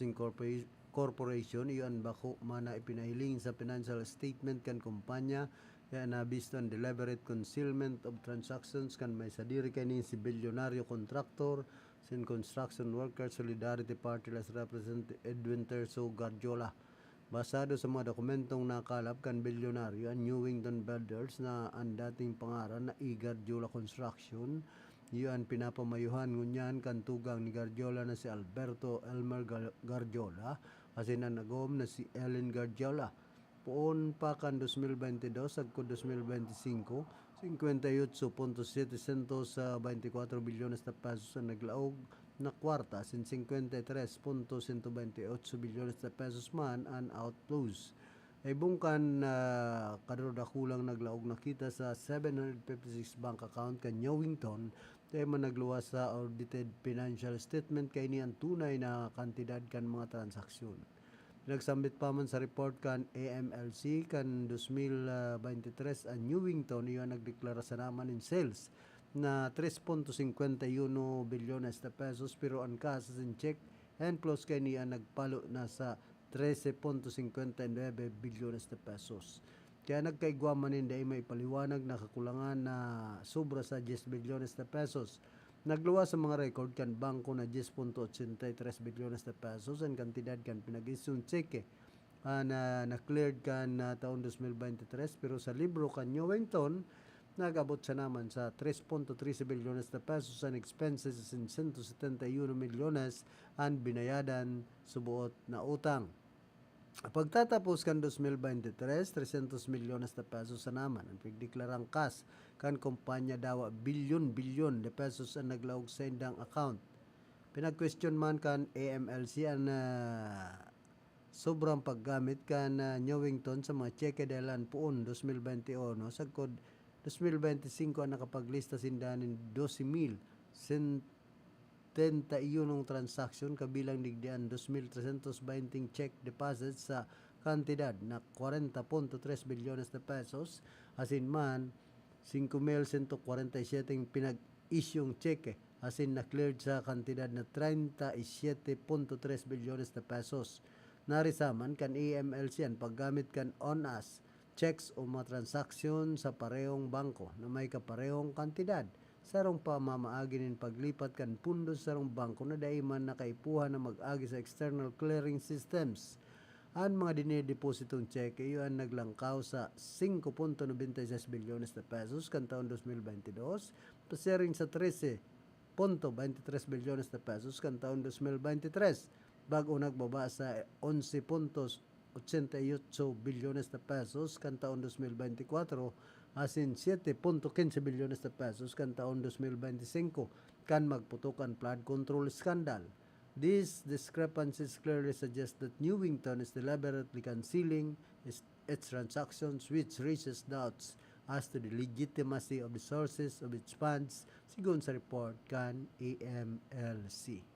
Corporation. Iyon bako man na ipinahiling sa financial statement kan kumpanya Kaya na based on deliberate concealment of transactions kan may sadiri kani si bilyonaryo contractor sin construction worker Solidarity Party las Representative Edwin Terzo Garjola. Basado sa mga dokumentong nakalap kan bilyonaryo ang Newington Builders na ang dating pangaran na Garjola Construction, yun pinapamayuhan ngunyan kan tugang ni Garjola na si Alberto Elmer Garjola kasi nanagom na si Ellen Garjola. Poon pa kan 2022 agko 2025, 58.7 centos sa 24 bilyones na pesos ang naglaog na kwarta sin 53.128 bilyones na pesos man ang outflows. Ay bungkan kadudakulang naglaog na kita sa 756 bank account kan Newington kaya man nagluwas sa audited financial statement kay ni ang tunay na kantidad kan mga transaksyon. Nagsambit pa man sa report kan AMLC kan 2023 ang Newington iyon nagdeklara sa naman in sales na 3.51 bilyones na pesos pero ang cash in check and plus kay niya nagpalo na sa 13.59 bilyones na pesos. Kaya nagkaigwaman hindi may paliwanag na kakulangan na sobra sa 10 bilyones na pesos. Nagluwas sa mga record kan bangko na 10.83 bilyones na pesos ang kantidad kan pinag-isyung cheque na cleared kan taon 2023 pero sa libro kan Newington nagabot sa naman sa 3.13 bilyones na pesos ang expenses in 171 milyones ang binayadan subuot na utang. Pagtatapos kan 2023, 300 milyones na pesos sa naman ang pagdeklarang cash kan kumpanya dawa bilyon de pesos ang naglaog sa indang account. Pinag-question man kan AMLC ang sobrang paggamit kan Newington sa mga cheque dalan poon 2021 sagkod 2025 ang nakapaglista sindanin 12,071 transaksyon kabilang digdian 2,320 check deposits sa kantidad na 40.3 bilyones na pesos asin man 5,147 pinag-isyong cheque asin na-cleared sa kantidad na 37.3 bilyones na pesos. Narisaman kan AMLC ang paggamit kan on-us checks o mga transaksyon sa parehong bangko na may kaparehong kantidad. Sarong pamamaagi nin paglipat kan pundos sarong bangko na daiman nakaipuhan na mag-agi sa external clearing systems. Ang mga dinedepositong cheque iyon naglangkaw sa 5.96 bilyones na pesos kan taon 2022, pasering sa 13.23 bilyones na pesos kan taon 2023, bago nagbaba sa 11.88 bilyones na pesos kan taon 2024, asin 7.15 bilyones na pesos kan taon 2025 kan magputukan flood control scandal. These discrepancies clearly suggest that Newington is deliberately concealing its transactions, which raises doubts as to the legitimacy of the sources of its funds, sigon sa report kan AMLC.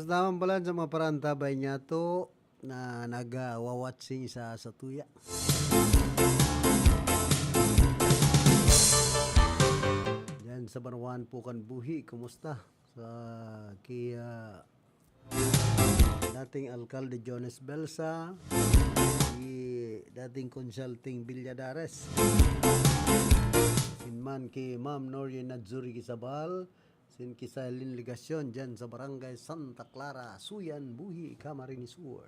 Naman pala sa mga parantabay niya to na nag-wawatsing sa tuya. Yan sa Banawan Pukan Buhi, kumusta? Sa dating Alkalde Jones Belsa, dating Consulting Villadares, sinman kay Ma'am Norien Nadzuri Gisabal, sin Kisailin Ligasyon dyan sa Barangay Santa Clara, Suyan, Buhi, Camarines Sur.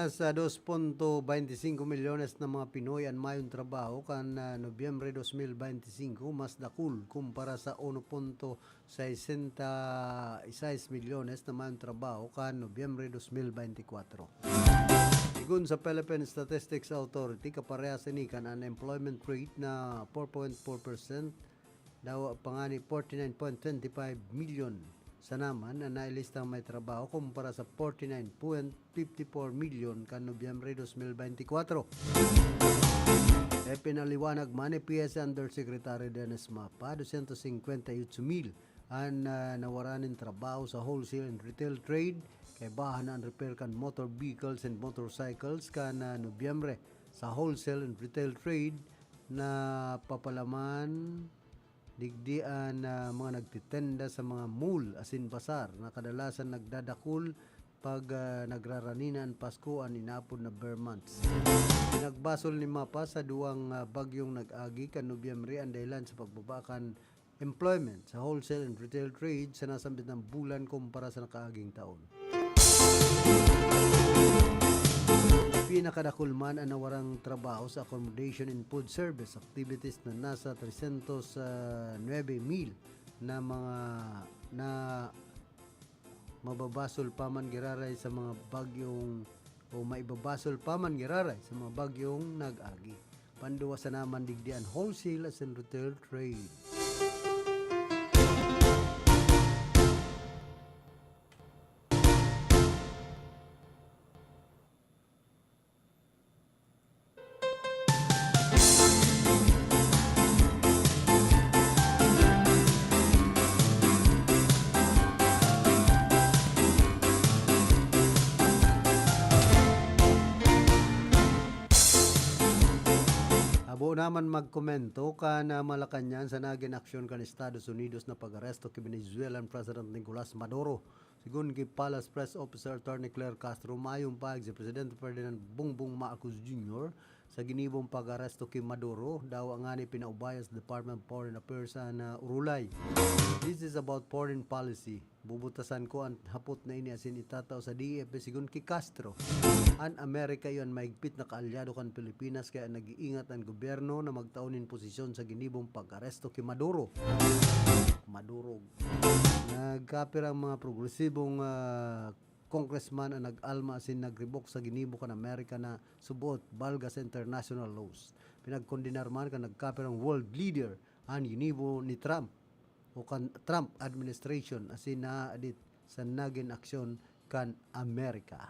Nasa 2.25 milyones na mga Pinoy ang mayong trabaho kan Nobyembre 2025, mas dakul kumpara sa 1.66 milyones na mayong trabaho kan Nobyembre 2024. Sigun sa Philippine Statistics Authority, kaparehas ni kan unemployment rate na 4.4%, daw pangani 49.25 million sa naman na nailista may trabaho kumpara sa 49.54 million kan Nobyembre 2024. Pinaliwanag man ni PS Undersecretary Dennis Mapa, 258,000 ang nawaranin trabaho sa wholesale and retail trade, kay bahan ang repair kan motor vehicles and motorcycles kan Nobyembre. Sa wholesale and retail trade na papalaman digdian na mga nagtitenda sa mga mall asin basar na kadalasan nagdadakul pag nagraraninan Paskuan inapod na bare months. Pinagbasol ni Mapa sa duwang bagyong nag-agi kan Nobyembre ang dahilan sa pagbabakan employment sa wholesale and retail trade sa nasambit ng bulan kumpara sa nakaaging taon. Pinakadakulman ang nawarang trabaho sa accommodation and food service activities na nasa 309,000 na mga na mababasol pa man giraray sa mga bagyong o maibabasol pa man giraray sa mga bagyong nag-agi. Panduwa sa naman digdian wholesale as in retail trade. Naman magkomento ka na Malacanang sa naging aksyon kan Estados Unidos na pag-aresto kay Venezuelan President Nicolas Maduro. Sigun kay Palace Press Officer Attorney Claire Castro, mayong pag si Presidente Ferdinand Bongbong Marcos Jr. sa ginibong pag-aresto kay Maduro, daw ang ani pinaubaya sa Department of Foreign Affairs na Urulay. This is about foreign policy. Bubutasan ko ang hapot na ini asin itataw sa DFP sigun kay Castro. Ang Amerika yon maigpit na kaalyado kan Pilipinas kaya nag-iingat ang gobyerno na magtaunin posisyon sa ginibong pag-aresto kay Maduro. Nagkapir ang mga progresibong congressman ang nag-alma asin nagribok sa ginibo kan Amerika na subot balga sa international laws. Pinagkondinar man kan nagkapir ang world leader ang ginibo ni Trump o kan Trump administration asin naadit sa naging aksyon kan Amerika.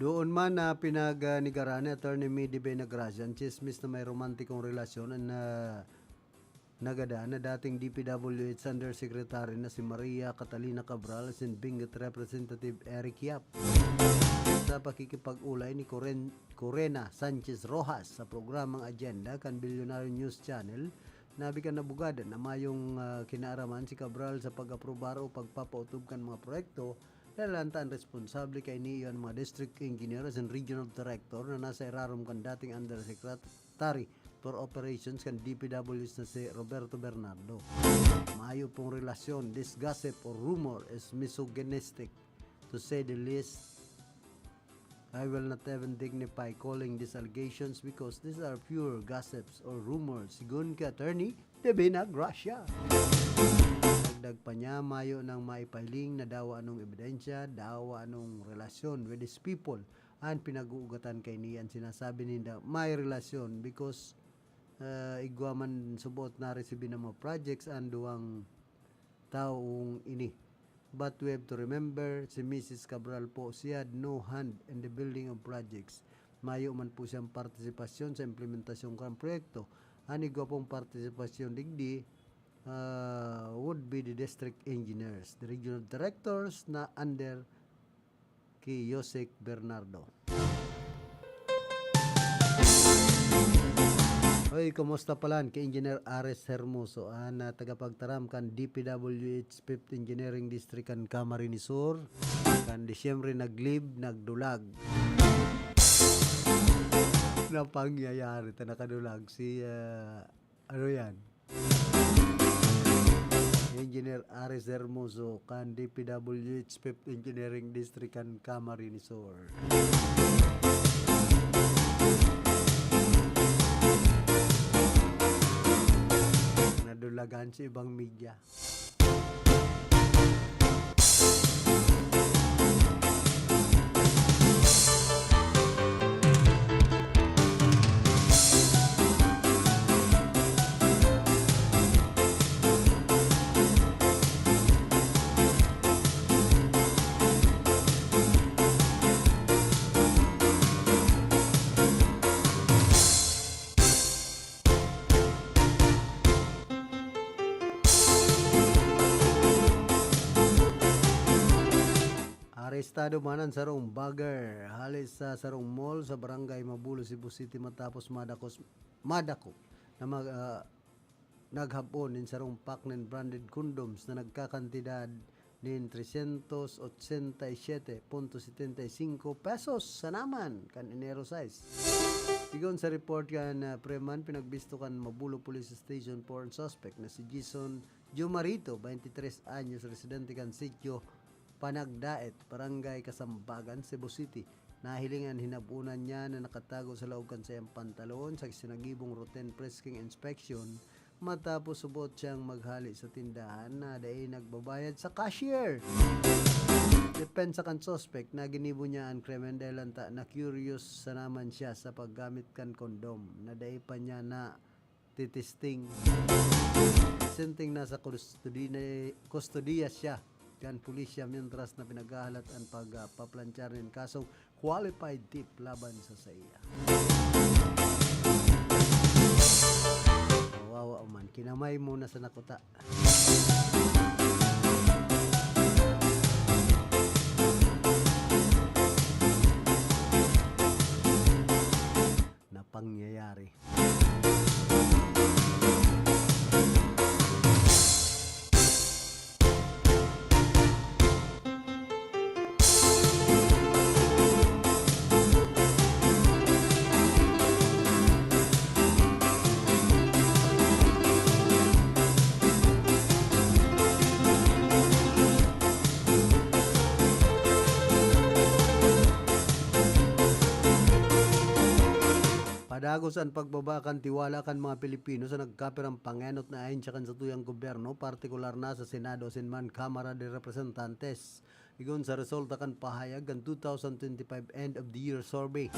Doon man na pinag-nigaran ni Attorney Midi Benagracia ang chismis na may romantikong relasyon na nagada na dating DPWH Undersecretary na si Maria Catalina Cabral and Benguet Representative Eric Yap sa pakikipag-ulay ni Corena Sanchez Rojas sa programang Agenda kan Billionaire News Channel. Nabi kan nabugada na mayong kinaaraman si Cabral sa pag-aprobar o pagpapautob kan mga proyekto. Lalantaan responsable kay niyo ang mga district engineers and regional director na nasa irarom kan dating undersecretary for operations kan DPWs na si Roberto Bernardo. Maayo pong relasyon, this gossip or rumor is misogynistic to say the least I will not even dignify calling these allegations because these are pure gossips or rumors. Sigun ka attorney, Devina Gracia. Dagdag pa niya, mayo nang maipahiling na dawa anong ebidensya, dawa anong relasyon with these people. Ang pinag-uugatan kay niyan, sinasabi nila may relasyon because igwa man subot na resibi ng mga projects ang duwang taong ini. But we have to remember, si Mrs. Cabral po, she had no hand in the building of projects. Mayo man po siyang partisipasyon sa implementasyon ng proyekto. Ani ko pong partisipasyon digdi would be the district engineers, the regional directors na under kay Yosek Bernardo. Hoy, kumusta palan kay Engineer Ares Hermoso na tagapagtaram kan DPWH 5th Engineering District kan Camarines Sur kan Disyembre naglib nagdulag na pangyayari ta nakadulag si ano yan Engineer Ares Hermoso kan DPWH 5th Engineering District kan Camarines Sur. Nadulagan sa ibang media. Arestado manan sa rong bagger halis sa sarong mall sa barangay Mabulo, Cebu City matapos madako na naghapon in sarong pack ng branded condoms na nagkakantidad nin 387.75 pesos sa naman kan Enero 6. Sigon sa report kan Preman, pinagbisto kan Mabulo Police Station for suspect na si Jason Jumarito, 23 anyos, residente kan sitio Panagdaet, Barangay Kasambagan, Cebu City. Nahilingan hinabunan niya na nakatago sa loob kan sa iyang pantalon sa sinagibong routine frisking inspection matapos subot siyang maghali sa tindahan na dahil nagbabayad sa cashier. Depensa kan suspect na ginibo niya ang krimen dahil na curious sa naman siya sa paggamit kan kondom na dahil pa niya na titisting. Sinting nasa kustodiya siya kan pulisya mientras na pinaghahalat ang pagpaplanchar ng kasong qualified tip laban sa saya. Kawawa man, kinamay muna sa nakuta. Na pangyayari. Padagos ang pagbabakan tiwala kan mga Pilipino sa nagkapirang pangenot na ahensya kan sa tuyang gobyerno, partikular na sa Senado sinman Kamara de Representantes. Igon sa resulta kan pahayag kan 2025 end of the year survey.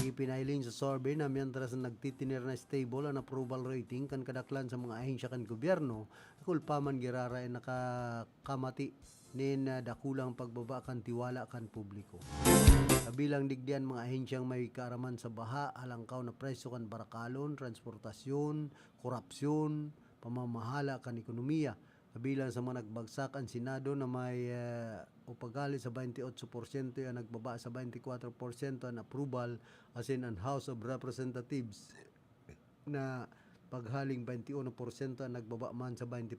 Ipinahiling sa survey na mientras nagtitinir na stable ang approval rating kan kadaklan sa mga ahensya kan gobyerno, kulpaman girara ay nakakamati nin dakulang pagbabakan tiwala kan publiko. Kabilang digdian mga ahensyang may kaaraman sa baha, halangkaw na presyo kan barakalon, transportasyon, korupsyon, pamamahala kan ekonomiya. Kabilang sa mga nagbagsak ang Senado na may upagali sa 28% ang nagbaba sa 24% ang approval, as in ang House of Representatives na paghaling 21% ang nagbaba man sa 20%.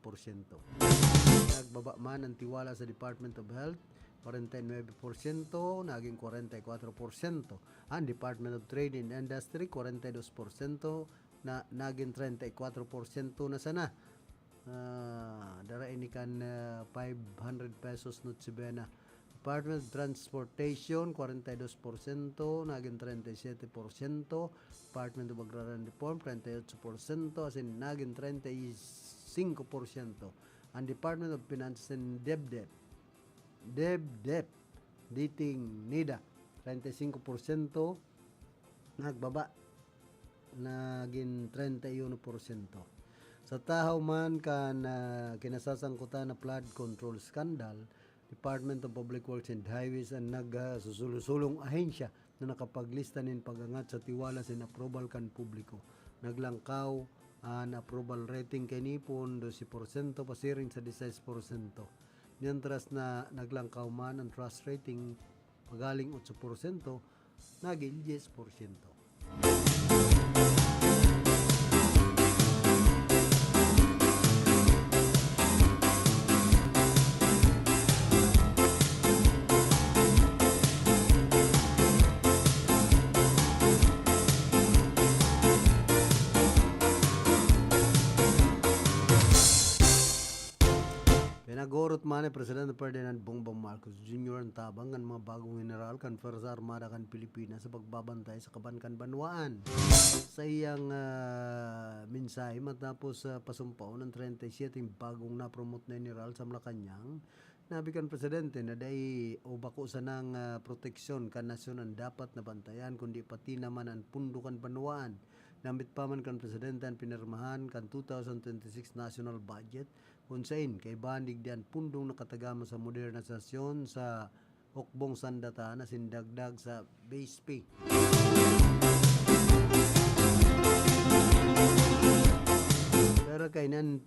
Nagbaba man ang tiwala sa Department of Health, 49%, naging 44%. Ang Department of Trade and Industry, 42%, na naging 34% na sana. Dara ini kan 500 pesos not sibena Department of Transportation 42%, naging 37%. Department of Agrarian Reform 38%, as in naging 35%. Ang Department of Finance and DepEd dating NIDA 35%, nagbaba naging 31%. Sa tahaw man kan kinasasangkutan na flood control scandal, Department of Public Works and Highways ang nagsusulong ahensya na nakapaglista nin pagangat sa tiwala sin approval kan publiko. Naglangkaw ang approval rating kay nipon 12%, pasiring sa 16%. Mientras na naglangkaw man ang trust rating pagaling 8%, naging 10%. Pinagurot man ni Presidente Ferdinand Bongbong Marcos Jr. ang tabang ng mga bagong general kan Fuerza Armada kan Pilipinas sa pagbabantay sa Kaban-kan Banwaan. Sa iyang mensahe matapos pasumpao ng 37 bagong na-promote na general sa Malacanang, nabikan Presidente na day o bako sa ng proteksyon kan nasyon ang dapat na bantayan kundi pati naman ang pundukan Banwaan. Nambit pa man kan Presidente ang pinirmahan kan 2026 national budget kung saan kay bandig diyan pundong nakatagama sa modernisasyon sa hukbong sandata na sindagdag sa base pay. Pero kay nan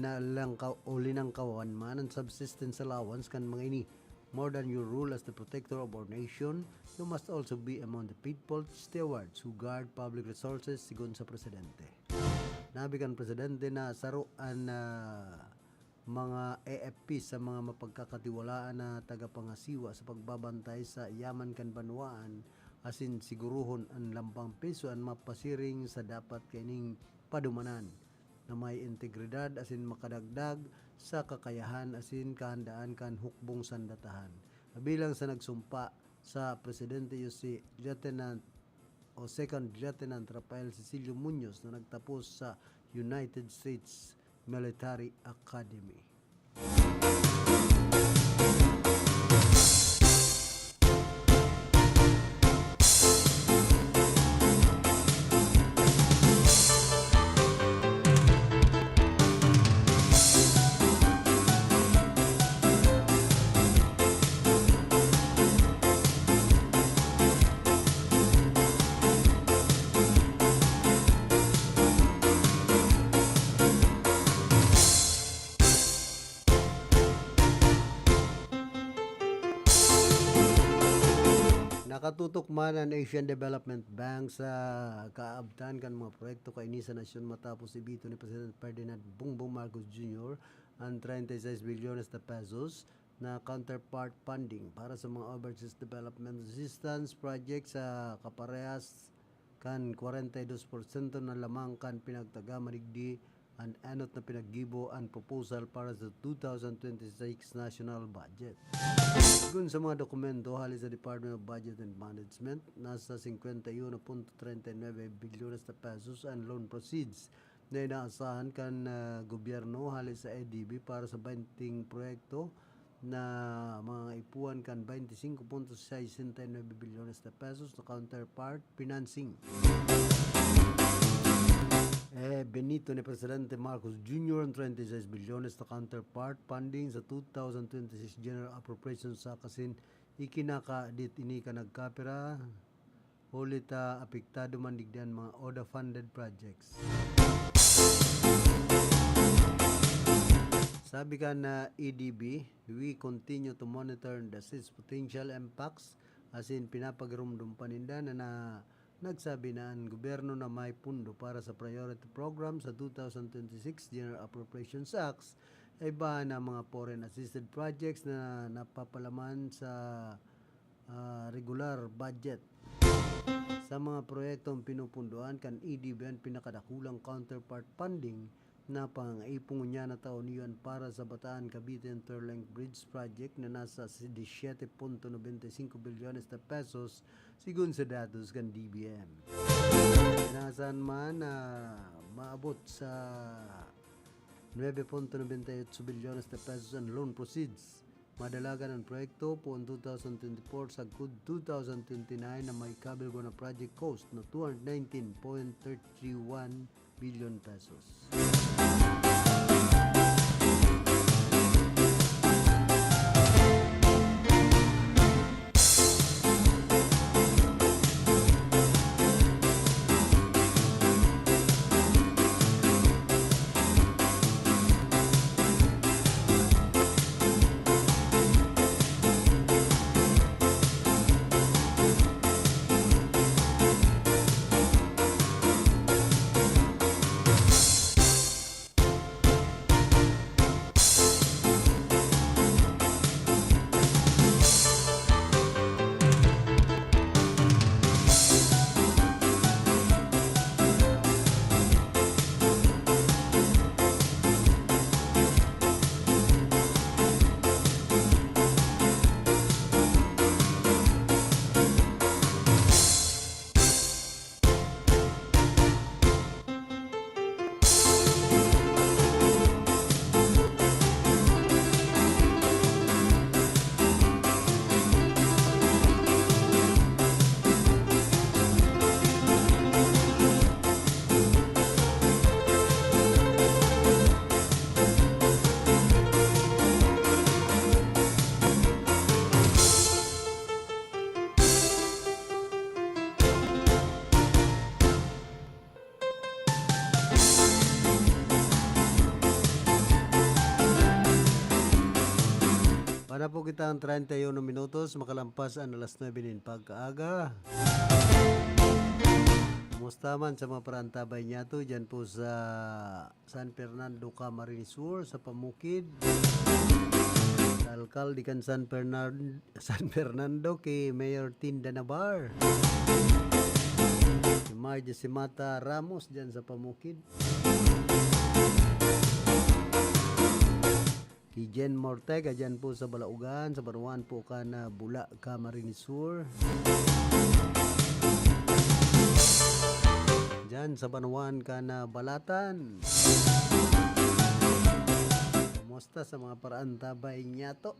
na lang uli ng kawan man ang subsistence allowance kan mga ini. More than your role as the protector of our nation, you must also be among the people stewards who guard public resources, sigon sa Presidente. Nabigan Presidente na saruan na mga AFP sa mga mapagkakatiwalaan na tagapangasiwa sa pagbabantay sa yaman kan Banwaan, asin siguruhon ang lampang peso ang mapasiring sa dapat kaining padumanan na may integridad asin makadagdag sa kakayahan asin kahandaan kan hukbong sandatahan. Bilang sa nagsumpa sa Presidente si Lieutenant o Second Lieutenant Rafael Cecilio Muñoz na nagtapos sa United States Military Academy. Nakatutok man ang Asian Development Bank sa kaabtan kan mga proyekto kaini sa nasyon matapos ibito ni President Ferdinand Bongbong Marcos Jr. ang 36 bilyones na pesos na counterpart funding para sa mga overseas development assistance project sa kaparehas kan 42% na lamang kan pinagtaga madigdi ang anot na pinaggibo ang proposal para sa 2026 national budget. Gun sa mga dokumento halis sa Department of Budget and Management, nasa 51.39 bilyones na pesos ang loan proceeds na inaasahan kan gobyerno halis sa ADB para sa 20 proyekto na mga ipuan kan 25.69 bilyones na pesos na counterpart financing. Benito ni Presidente Marcos Jr. ang 36 bilyones na counterpart funding sa 2026 General Appropriations sa kasin ikinakadit ini ka nagkapira ulit apektado man digdan mga ODA-funded projects. Sabi ka na EDB, we continue to monitor the potential impacts as in pinapagrumdum paninda na nagsabi na ang gobyerno na may pundo para sa priority program sa 2026 General Appropriations Acts ay ba na mga foreign assisted projects na napapalaman sa regular budget. Sa mga proyektong pinupunduan kan EDB ang pinakadakulang counterpart funding na pang-ipong niya na taon yun para sa Bataan Cavite Interlink Bridge Project na nasa 17.95 bilyones na pesos sigun sa datos kan DBM. Nasaan man na maabot sa 9.98 bilyones na pesos ang loan proceeds. Madalagan ang proyekto po 2024 sa good 2029 na may kabilgo na project cost na 219.31 billion pesos. Para po kita ang 31 minutos, makalampas ang alas 9 din pagkaaga. Kumusta man sa mga parantabay niya to, dyan po sa San Fernando, Camarines Sur, sa Pamukid. Sa alkalde kan San Fernando, kay Mayor Tinda Navar. Si Margie Simata Ramos, dyan sa Pamukid. Kay Jen Mortega dyan po sa Balaugan, sa Baruan po ka na Bula, Camarines Sur. Dyan sa Banuan ka na Balatan. Kumusta sa mga parantabay niya to?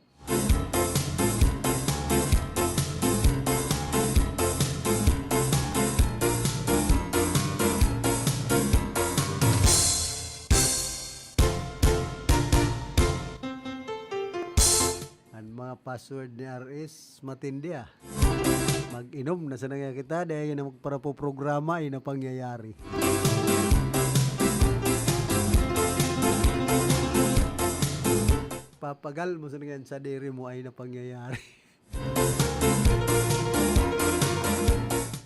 Mga password ni RS matindi ah. Mag-inom na sa kita dahil na para po programa ay na pangyayari. Papagal mo sa sa diri mo ay na pangyayari.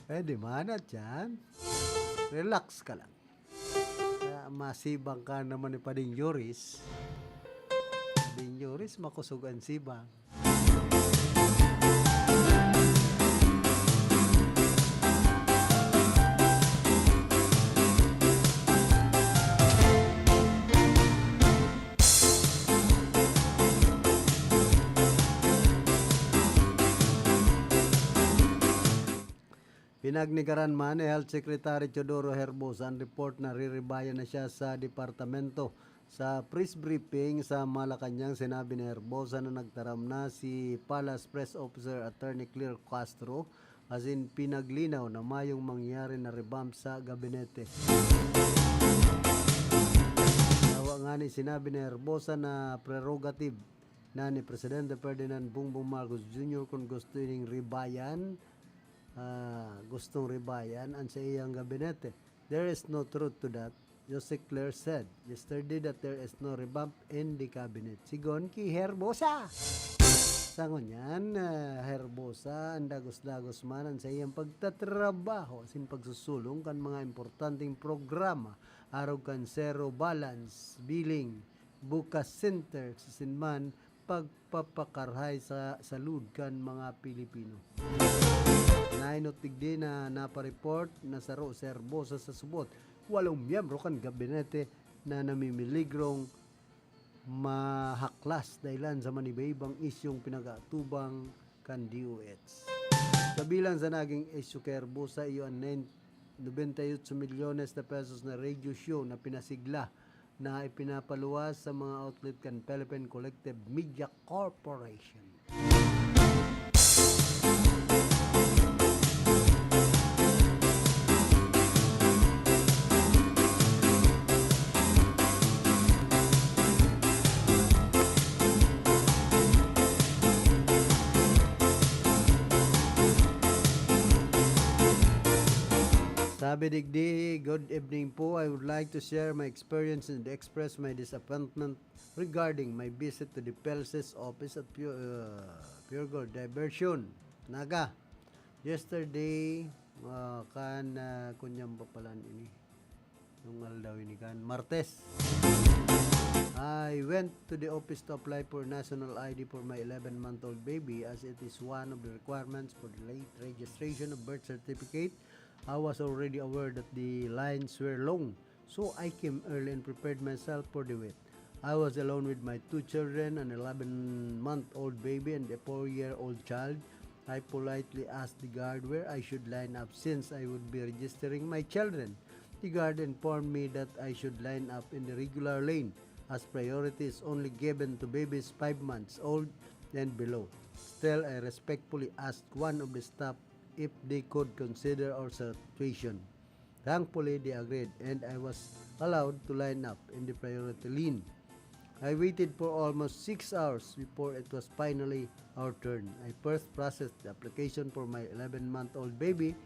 Pwede man at yan. Relax ka lang. Masibang ka naman ni Pading Yoris. Pading Yoris makusugan sibang. Pinagnikaran man ni Health Secretary Teodoro Herbosa ang report na riribayan na siya sa departamento. Sa press briefing sa Malacanang, sinabi ni Herbosa na nagtaram na si Palace Press Officer Attorney Claire Castro as in pinaglinaw na mayong mangyari na revamp sa gabinete. Tawa nga ni sinabi ni Herbosa na prerogative na ni Presidente Ferdinand Bongbong Marcos Jr. kung gusto ining ribayan, gustong ribayan ang sa iyang gabinete. There is no truth to that. Jose Claire said yesterday that there is no revamp in the cabinet. Sigon ki Herbosa. Sangon yan, Herbosa, ang dagos-dagos man ang sa iyang pagtatrabaho sin pagsusulong kan mga importanteng programa araw kan zero balance, billing, bukas center, sinman pagpapakarhay sa salud kan mga Pilipino. Nainotig din na napareport na saro si Herbosa sa subot 8 miyembro kan gabinete na namimiligrong mahaklas dahilan sa manibaybang isyong pinagatubang kan DOH. Kabilang sa naging isyu kerbo sa iyo ang 98 milyones na pesos na radio show na pinasigla na ipinapaluwas sa mga outlet kan Philippine Collective Media Corporation. Sabi digdi, good evening po. I would like to share my experience and express my disappointment regarding my visit to the PELSES office at Pure Gold Diversion. Naga, yesterday, kunyang papalan ini. Nungal daw ini kan, Martes. I went to the office to apply for national ID for my 11-month-old baby as it is one of the requirements for the late registration of birth certificate. I was already aware that the lines were long, so I came early and prepared myself for the wait. I was alone with my 2 children, an 11-month-old baby and a 4-year-old child. I politely asked the guard where I should line up since I would be registering my children. The guard informed me that I should line up in the regular lane as priority is only given to babies 5 months old and below. Still, I respectfully asked one of the staff if they could consider our situation. Thankfully, they agreed and I was allowed to line up in the priority lane. I waited for almost 6 hours before it was finally our turn. I first processed the application for my 11-month-old baby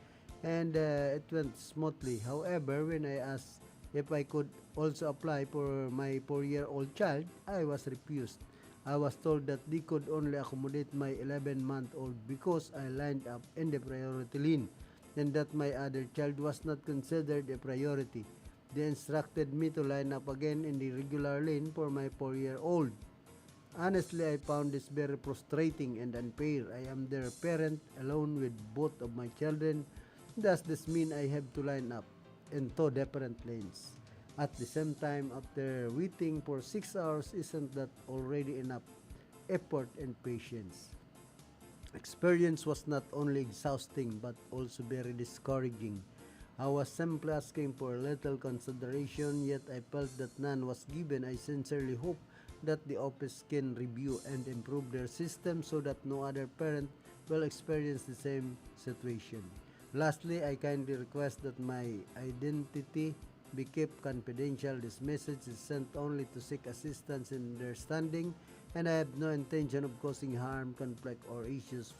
and it went smoothly. However, when I asked if I could also apply for my 4-year-old child, I was refused. I was told that they could only accommodate my 11-month-old because I lined up in the priority lane and that my other child was not considered a priority. They instructed me to line up again in the regular lane for my 4-year-old. Honestly, I found this very frustrating and unfair. I am their parent alone with both of my children. Does this mean I have to line up in 2 different lanes? At the same time, after waiting for 6 hours, isn't that already enough effort and patience? Experience was not only exhausting but also very discouraging. I was simply asking for a little consideration, yet I felt that none was given. I sincerely hope that the office can review and improve their system so that no other parent will experience the same situation. Lastly, I kindly request that my identity be kept confidential. This message is sent only to seek assistance in understanding, and I have no intention of causing harm, conflict, or issues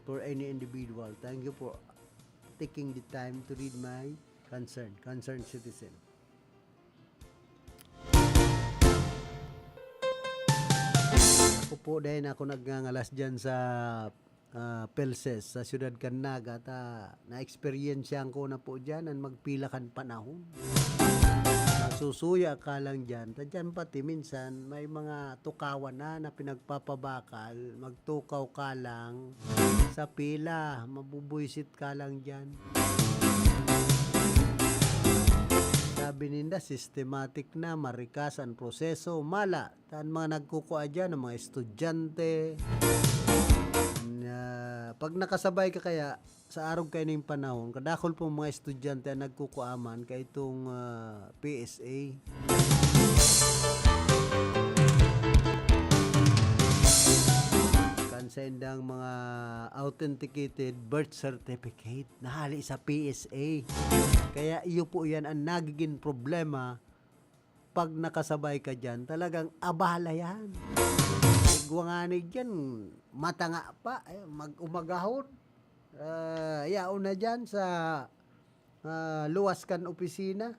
for any individual. Thank you for taking the time to read my concerned citizen. Ako po dahil ako nagngangalas dyan sa PELSES sa Siyudad Canaga na-experiencean ko na po dyan ang magpilakan panahon. Susuya ka lang dyan. Dyan pati minsan may mga tukawan na pinagpapabakal. Magtukaw ka lang sa pila. Mabubuysit ka lang dyan. Sabi ninda, systematic na, marikas ang proseso. Mala. Tan mga nagkukuha dyan, ang mga estudyante. Pag nakasabay ka kaya sa araw kayo ng panahon, kadakol po mga estudyante ang nagkukuaman kay itong PSA. Kansendang mga authenticated birth certificate nahali sa PSA. Kaya iyo po yan ang nagiging problema pag nakasabay ka dyan. Talagang abala yan. Guwanganig dyan, mata nga pa, mag-umagahon. Yaon na dyan sa luwas kan opisina,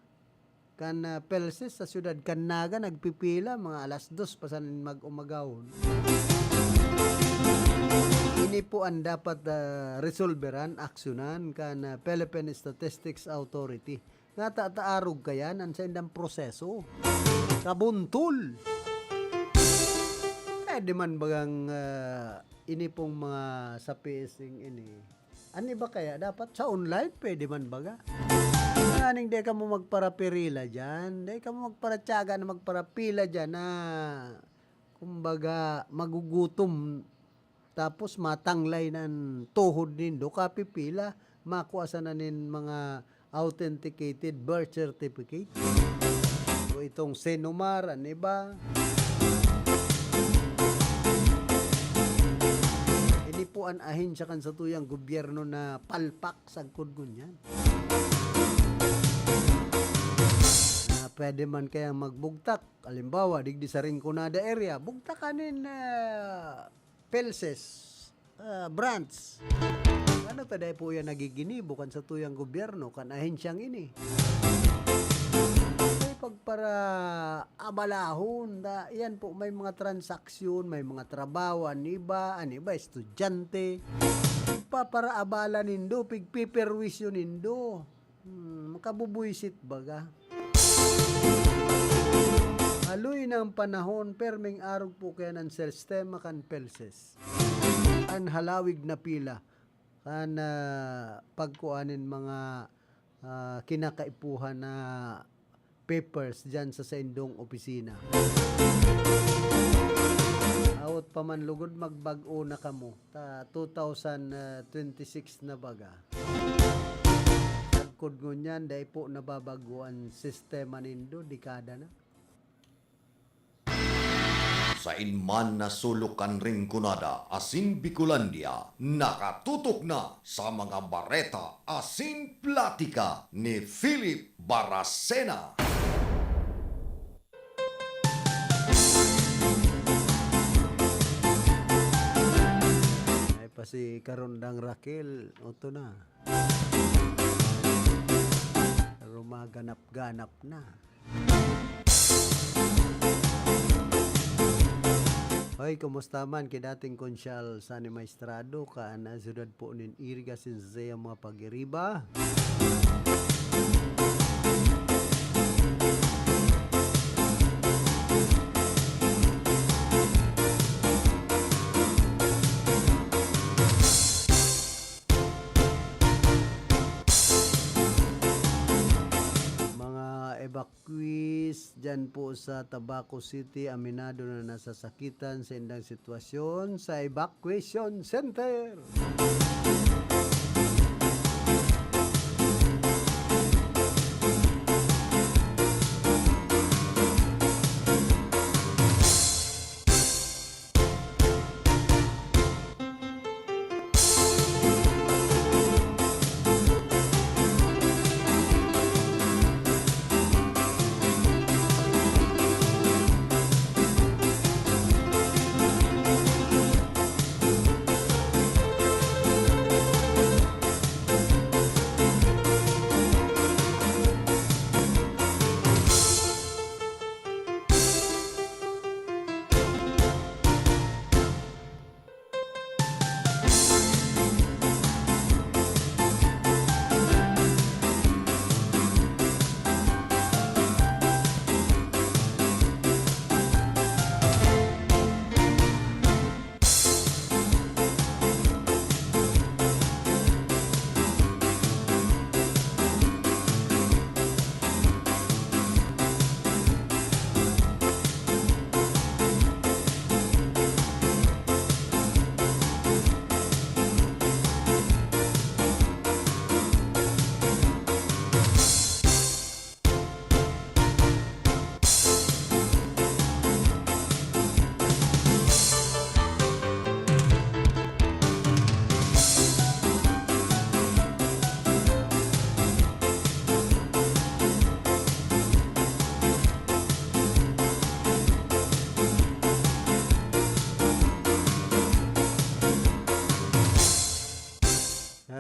kan PELSES sa Siyudad Canaga, nagpipila, mga 2:00 pasan mag-umagahon. Ini po ang dapat resolveran, aksyonan, kan Philippine Statistics Authority. Nga taarog kayan, ang sa indang proseso. Kabuntul! Pwede man bagang ini pong mga sa PSing ini. Ano ba kaya? Dapat sa online pwede man baga? Alanganing di ka mo magparapirila dyan. Di ka mo magparatyaga na magparapila dyan na kumbaga magugutom tapos matanglay ng tuhod nindo kapipila makuasa na nin mga authenticated birth certificate. So itong Senumar, ano ba? Hindi po an ahin siya kan sa tuyang gobyerno na palpak sagkod gunyan. Pwede man kayang magbugtak. Halimbawa, digdi sa Rinconada area, bugtakanin Pelses, branch. Ano taday po yan nagigini, bukan sa tuyang gobyerno, kanahin siyang ini. May pagpara abalahon, yan po, may mga transaksyon, may mga trabaho, aniba, estudyante. Para abala nindo, pigpiperwisyo nindo. Makabubuisit baga. Aloy ng panahon, perming arog po kaya ng sistema kan Pelses. An halawig na pila kan pagkuanin mga kinakaipuhan na papers dyan sa sendong opisina. Awat pa man lugod magbag-o na kamo. 2026 na baga. Sagkod ngunyan, dahil po nababaguan sistema nindo, dekada na. Sa inman na sulukan Rinconada, asin Bicolandia, nakatutok na sa mga bareta asin platika ni Philip Baracena. Ay pa si Karondang Raquel, oto na. Rumaganap-ganap na. Hoy, kumusta man kay dating konsyal sa ni Maestrado ka na siyudad po nin Iriga sin sa mga pagiriba. Evacuees dyan po sa Tabaco City, aminado na nasasakitan sa indang sitwasyon sa evacuation center.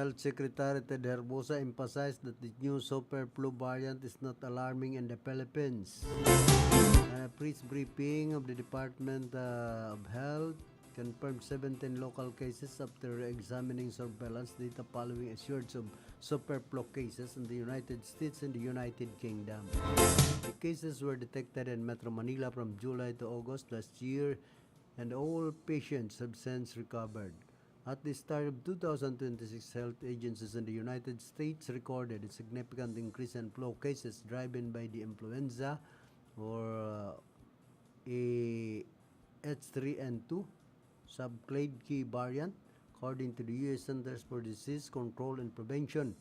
Health Secretary Ted Herbosa emphasized that the new super flu variant is not alarming in the Philippines. A press briefing of the Department of Health confirmed 17 local cases after examining surveillance data following a surge of super flu cases in the United States and the United Kingdom. The cases were detected in Metro Manila from July to August last year, and all patients have since recovered. At the start of 2026, health agencies in the United States recorded a significant increase in flu cases driven by the influenza or a H3N2 subclade key variant. According to the U.S. Centers for Disease Control and Prevention,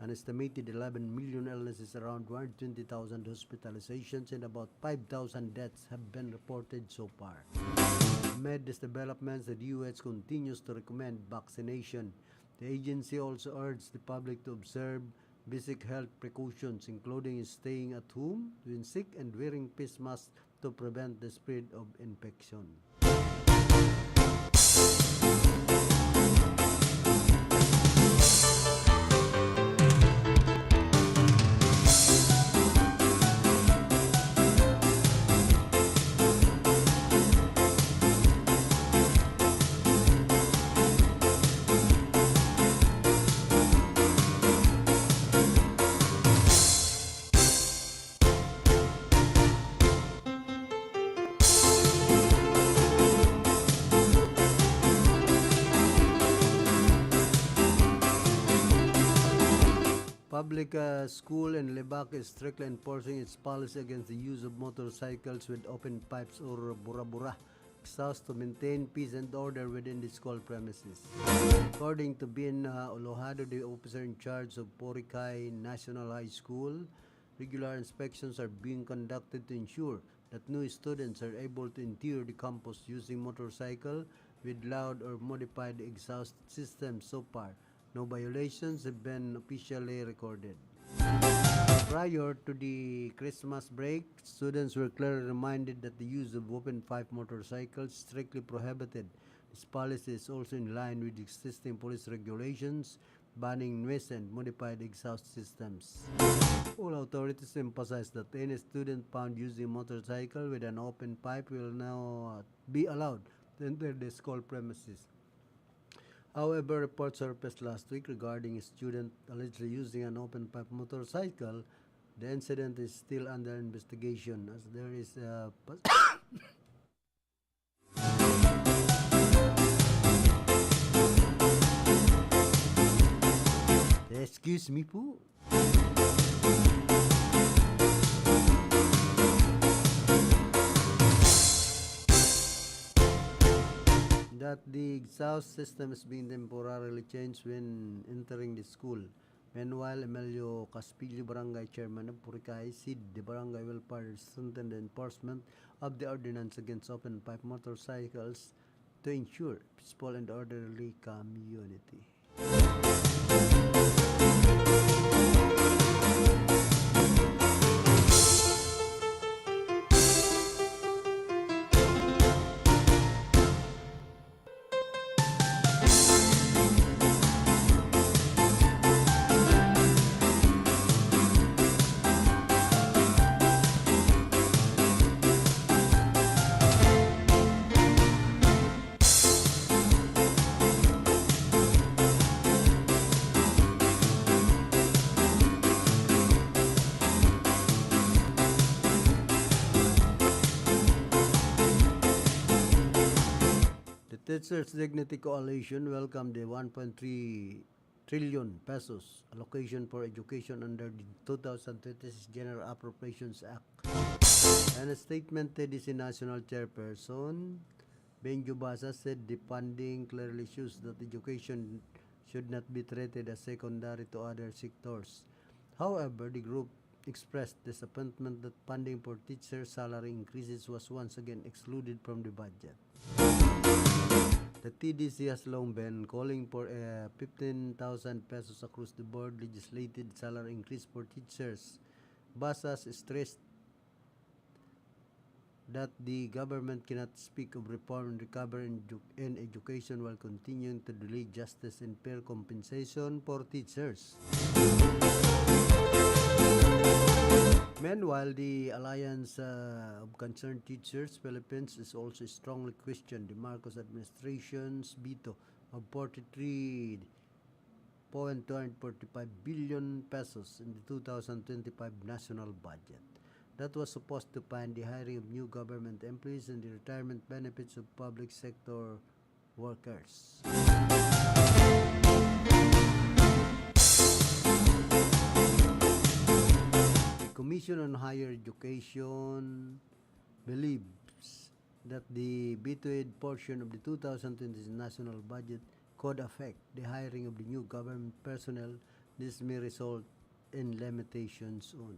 an estimated 11 million illnesses, around 120,000 hospitalizations, and about 5,000 deaths have been reported so far. Amid these developments, the U.S. continues to recommend vaccination. The agency also urged the public to observe basic health precautions, including staying at home when sick and wearing face masks to prevent the spread of infection. Public school in Lebac is strictly enforcing its policy against the use of motorcycles with open pipes or burabura exhaust to maintain peace and order within the school premises. According to Bien Olojado, the officer in charge of Poricay National High School, regular inspections are being conducted to ensure that new students are able to enter the campus using motorcycle with loud or modified exhaust systems. So far, no violations have been officially recorded. Prior to the Christmas break, students were clearly reminded that the use of open pipe motorcycles is strictly prohibited. This policy is also in line with existing police regulations banning noise and modified exhaust systems. All authorities emphasize that any student found using motorcycle with an open pipe will now be allowed to enter the school premises. However, reports surfaced last week regarding a student allegedly using an open pipe motorcycle. The incident is still under investigation as there is a Excuse me po. That the exhaust system is being temporarily changed when entering the school. Meanwhile, Emilio Caspillo, Barangay Chairman of Poricay, said the barangay will strengthen the enforcement of the ordinance against open pipe motorcycles to ensure peaceful and orderly community. Teachers Dignity Coalition welcomed the 1.3 trillion pesos allocation for education under the 2026 General Appropriations Act. In a statement, TDC National Chairperson Benjo Basa said the funding clearly shows that education should not be treated as secondary to other sectors. However, the group expressed disappointment that funding for teacher salary increases was once again excluded from the budget. The TDC has long been calling for a 15,000 pesos across the board legislated salary increase for teachers. Basas stressed that the government cannot speak of reform and recovery in education while continuing to delay justice and fair compensation for teachers. Meanwhile, the Alliance of Concerned Teachers Philippines is also strongly questioned the Marcos administration's veto of 43.245 billion pesos in the 2025 national budget. That was supposed to fund the hiring of new government employees and the retirement benefits of public sector workers. The Commission on Higher Education believes that the B2Ed portion of the 2020 national budget could affect the hiring of the new government personnel. This may result in limitations on.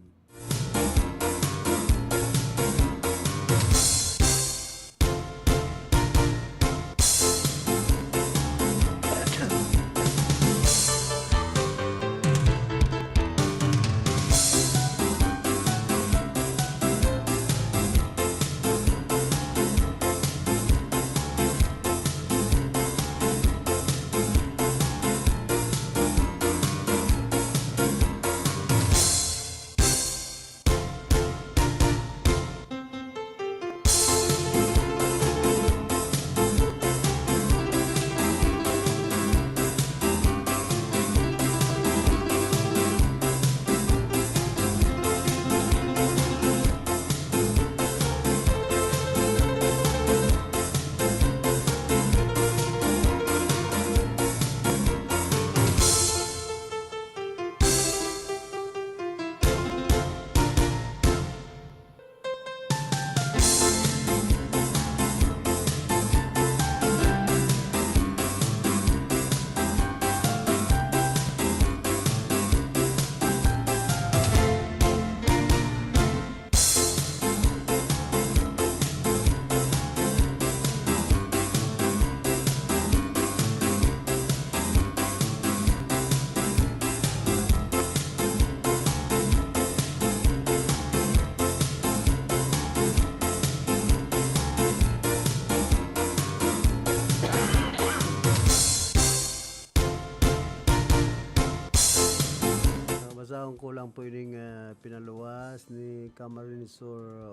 Basahon ko lang pwedeng pinaluwas ni Camarines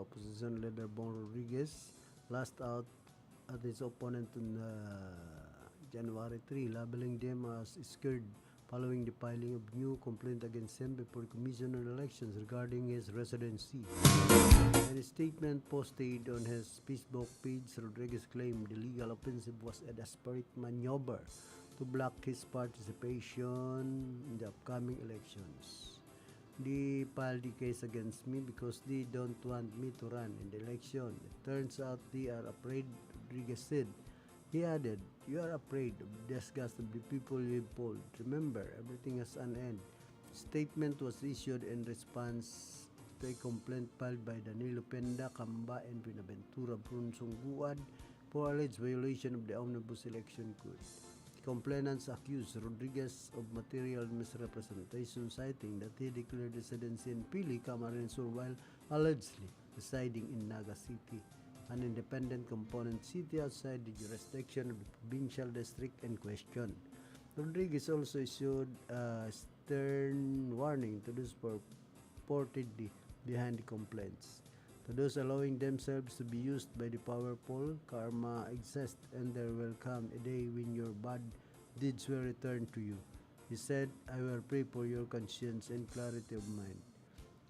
Opposition Leader Bong Rodriguez last out at his opponent on January 3, labeling them as scared following the filing of new complaint against him before the Commission on Elections regarding his residency. In a statement posted on his Facebook page, Rodriguez claimed the legal offensive was a desperate maneuver to block his participation in the upcoming elections. They filed the case against me because they don't want me to run in the election. It turns out they are afraid, Rodriguez said. He added, "You are afraid of the disgust of the people you polled. Remember, everything has an end." Statement was issued in response to a complaint filed by Danilo Penda, Camba, and Buenaventura Brunsong Guad for alleged violation of the Omnibus Election Code. Complainants accused Rodriguez of material misrepresentation, citing that he declared residency in Pili, Camarines Sur while allegedly residing in Naga City, an independent component city outside the jurisdiction of the provincial district in question. Rodriguez also issued a stern warning to those purportedly behind the complaints. To those allowing themselves to be used by the powerful, karma exists and there will come a day when your bad deeds will return to you. He said, "I will pray for your conscience and clarity of mind."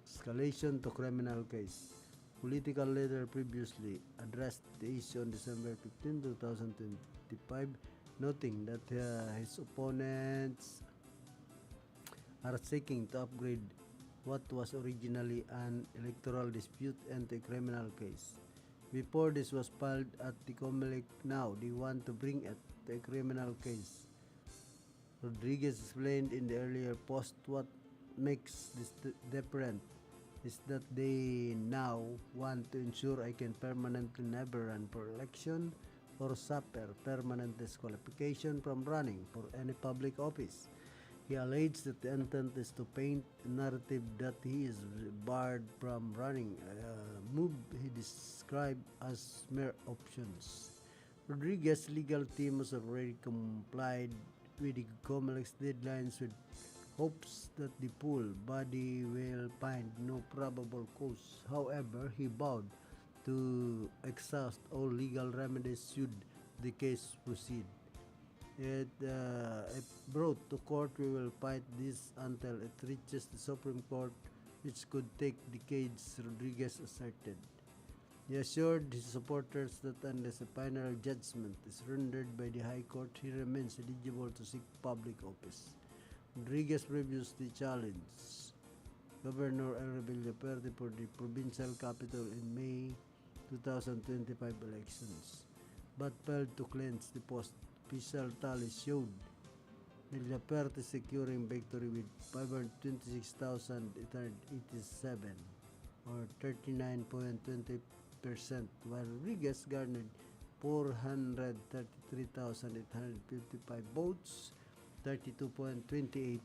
Escalation to criminal case. Political leader previously addressed the issue on December 15, 2025, noting that his opponents are seeking to upgrade what was originally an electoral dispute into a criminal case. Before this was filed at the Comelec, now they want to bring it to a criminal case. Rodriguez explained in the earlier post what makes this different is that they now want to ensure I can permanently never run for election or suffer permanent disqualification from running for any public office. He alleged that the intent is to paint a narrative that he is barred from running, a move he described as mere options. Rodriguez's legal team has already complied with the Comelec's deadlines with hopes that the full body will find no probable cause. However, he vowed to exhaust all legal remedies should the case proceed. If brought to court, we will fight this until it reaches the Supreme Court, which could take decades, Rodriguez asserted. He assured his supporters that unless a final judgment is rendered by the High Court, he remains eligible to seek public office. Rodriguez previously challenged Governor El Villaperte for the provincial capital in May 2025 elections, but failed to cleanse the post. Official tally showed Villaperte securing victory with 526,887 or 39.20%, while Rodriguez garnered 433,855 votes, 32.28%.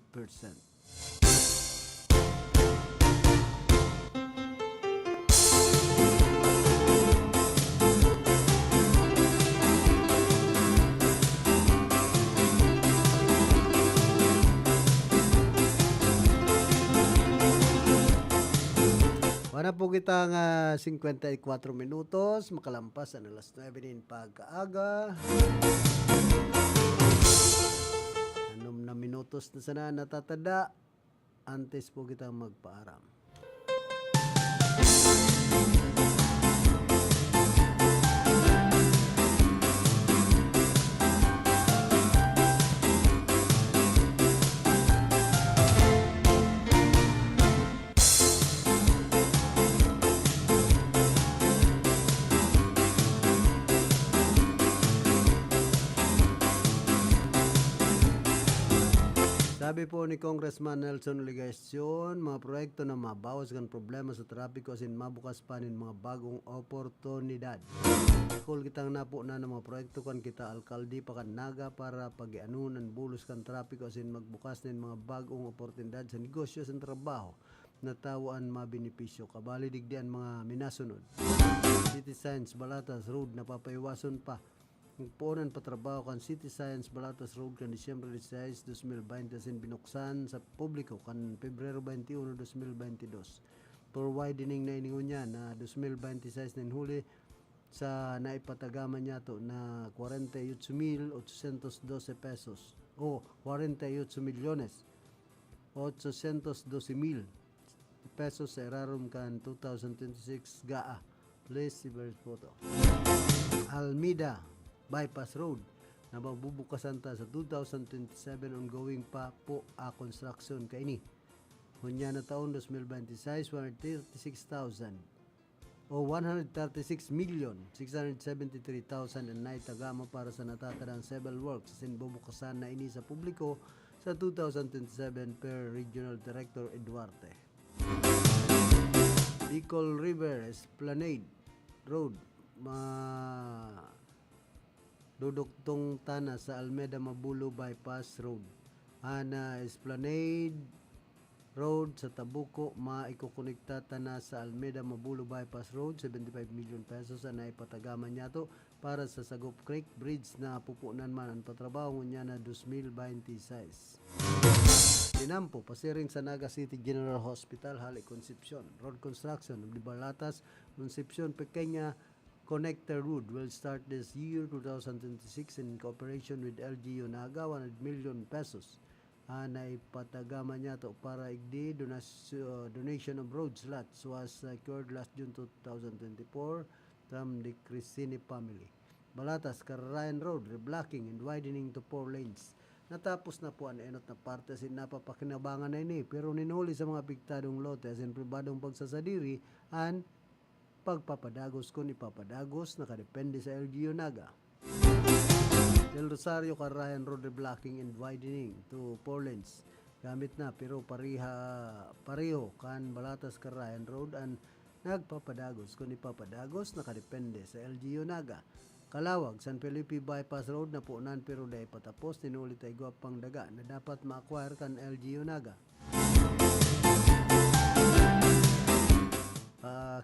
Wala po kita nga 54 minutos, makalampas ang alas 9 din pagkaaga. 6 na minutos na sana natatada, antes po kita magpaaram. Sabi po ni Congressman Nelson Legacion, mga proyekto na mabawas kan problema sa trapiko asin mabukas pa nin mga bagong oportunidad. Kung kitang napo na ng mga proyekto kan kita alkalde pa kan naga para pag-ianunan bulos kan trapiko asin magbukas nin mga bagong oportunidad sa negosyo sa trabaho na tawaan mabenepisyo. Kabali digdian mga minasunod. City Science Balatas Road na papaiwason pa. Punan patrabaho kan City Science Balatas Road kan Disyembre 16, 2020 sin binuksan sa publiko kan Pebrero 21, 2022. For widening na iningon niya na 2026 na huli sa naipatagaman niya to na 48,812 pesos o 48,812,000 pesos sa erarom kan 2026 GAA. Please see first photo. Almeida Bypass Road na mabubukasan ta sa 2027, ongoing pa po a construction kaini. Hunya na taon 2026, 136,000 o 136,673,000 ang naitagama para sa natatadang civil works sin bubukasan na ini sa publiko sa 2027 per Regional Director Eduarte. Bicol River Esplanade Road duduktong tana sa Almeida Mabulo Bypass Road. Ana Esplanade Road sa Tabuco maikukonekta tana sa Almeida Mabulo Bypass Road, 75 million pesos ang naipatagaman niya to para sa Sagop Creek Bridge na pupunan man ang patrabaho niya na 2026. Tinampo, pasiring sa Naga City General Hospital, Hali Concepcion. Road construction of Balatas, Concepcion, Pequeña Connector Road will start this year 2026 in cooperation with LGU Naga, 100 million pesos. Naipatagama niya to para igdi donation of road slots was secured last June 2024 from the Crisini family. Balatas, Carayan Road, reblocking and widening to 4 lanes. Natapos na po ang enot na parte sin napapakinabangan na ini pero ninuli sa mga apektadong lote as in pribadong pagsasadiri and pagpapadagos ko ni papadagos nakadepende sa LGU Naga. Del Rosario Carayan Road reblocking and widening to 4 lanes gamit na pero pareho kan Balatas Carayan Road and nagpapadagos ko ni papadagos nakadepende sa LGU Naga. Kalawag San Felipe Bypass Road na puunan pero dahil patapos tinulit ay guwapang daga na dapat ma-acquire kan LGU Naga.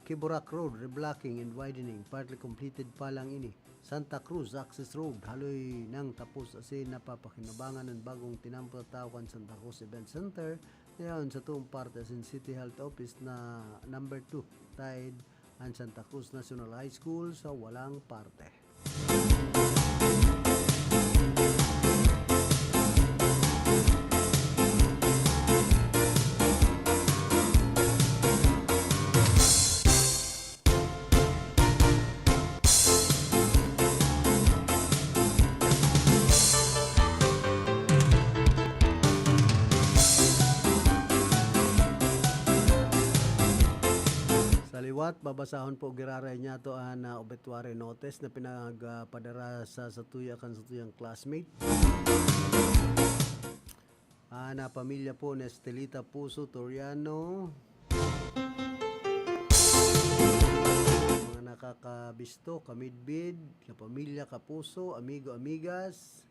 Kiburak Road reblocking and widening partly completed pa lang ini. Santa Cruz Access Road haloy nang tapos asin napapakinabangan ng bagong tinampatawakan Santa Cruz Event Center ngayon sa tuong parte sin City Health Office na number 2 tied ang Santa Cruz National High School sa walang parte. Kaliwat, babasahon po giraray niya to na obituary notice na pinagpadara sa tuyang classmate. Na pamilya po ni Estelita Puso Toriano. Mga nakakabisto, kamidbid, kapamilya, kapuso, amigo, amigas.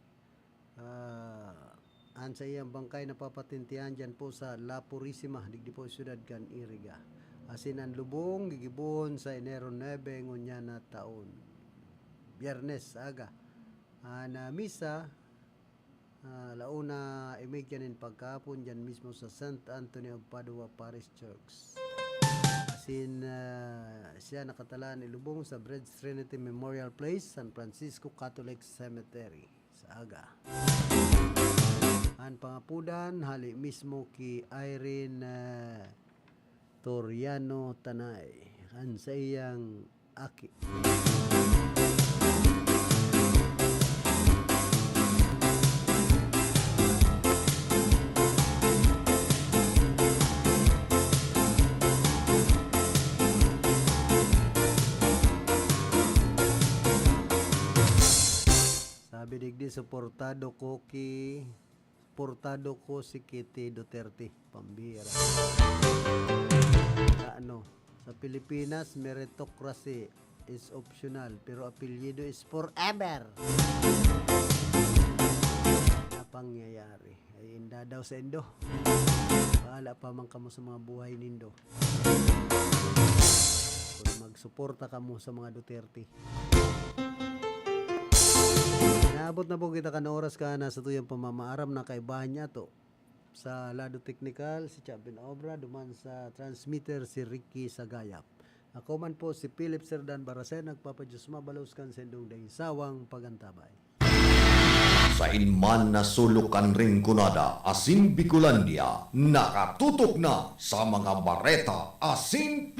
Sa iyang bangkay na papatintihan dyan po sa La Purisima, digdi po Siyudad Can Iriga. Asin ang lubong, gigibon sa Enero 9, ngunya na taon. Biyernes, aga. Na misa, launa imigyanin pagkapon dyan mismo sa St. Anthony of Padua Parish Church. Asin siya nakatalaan ilubong sa Bread Trinity Memorial Place, San Francisco Catholic Cemetery sa aga. Ang pangapudan hali mismo ki Irene Toriano Tanay ang sa iyang aki. Sabi digdi suportado ko si Kitty Duterte, pambira. Sa Pilipinas, meritocracy is optional, pero apelyido is forever. Na pangyayari ay inda daw sa Indo. Bahala pa man kamo sa mga buhay nindo. Kung magsuporta kamo sa mga Duterte. Naabot na po kita kan oras ka na sa tuyang pamamaaram na kaibahan niya to. Sa lado technical, si Chabin Obra, duman sa transmitter si Ricky Sagayap. Ako man po si Philip Serdan Barasen, nagpapadyos mabaloskan sa indong dahing sawang pagantabay. Sa inman na sulukan ring kunada, asin Bicolandia, nakatutok na sa mga bareta, asin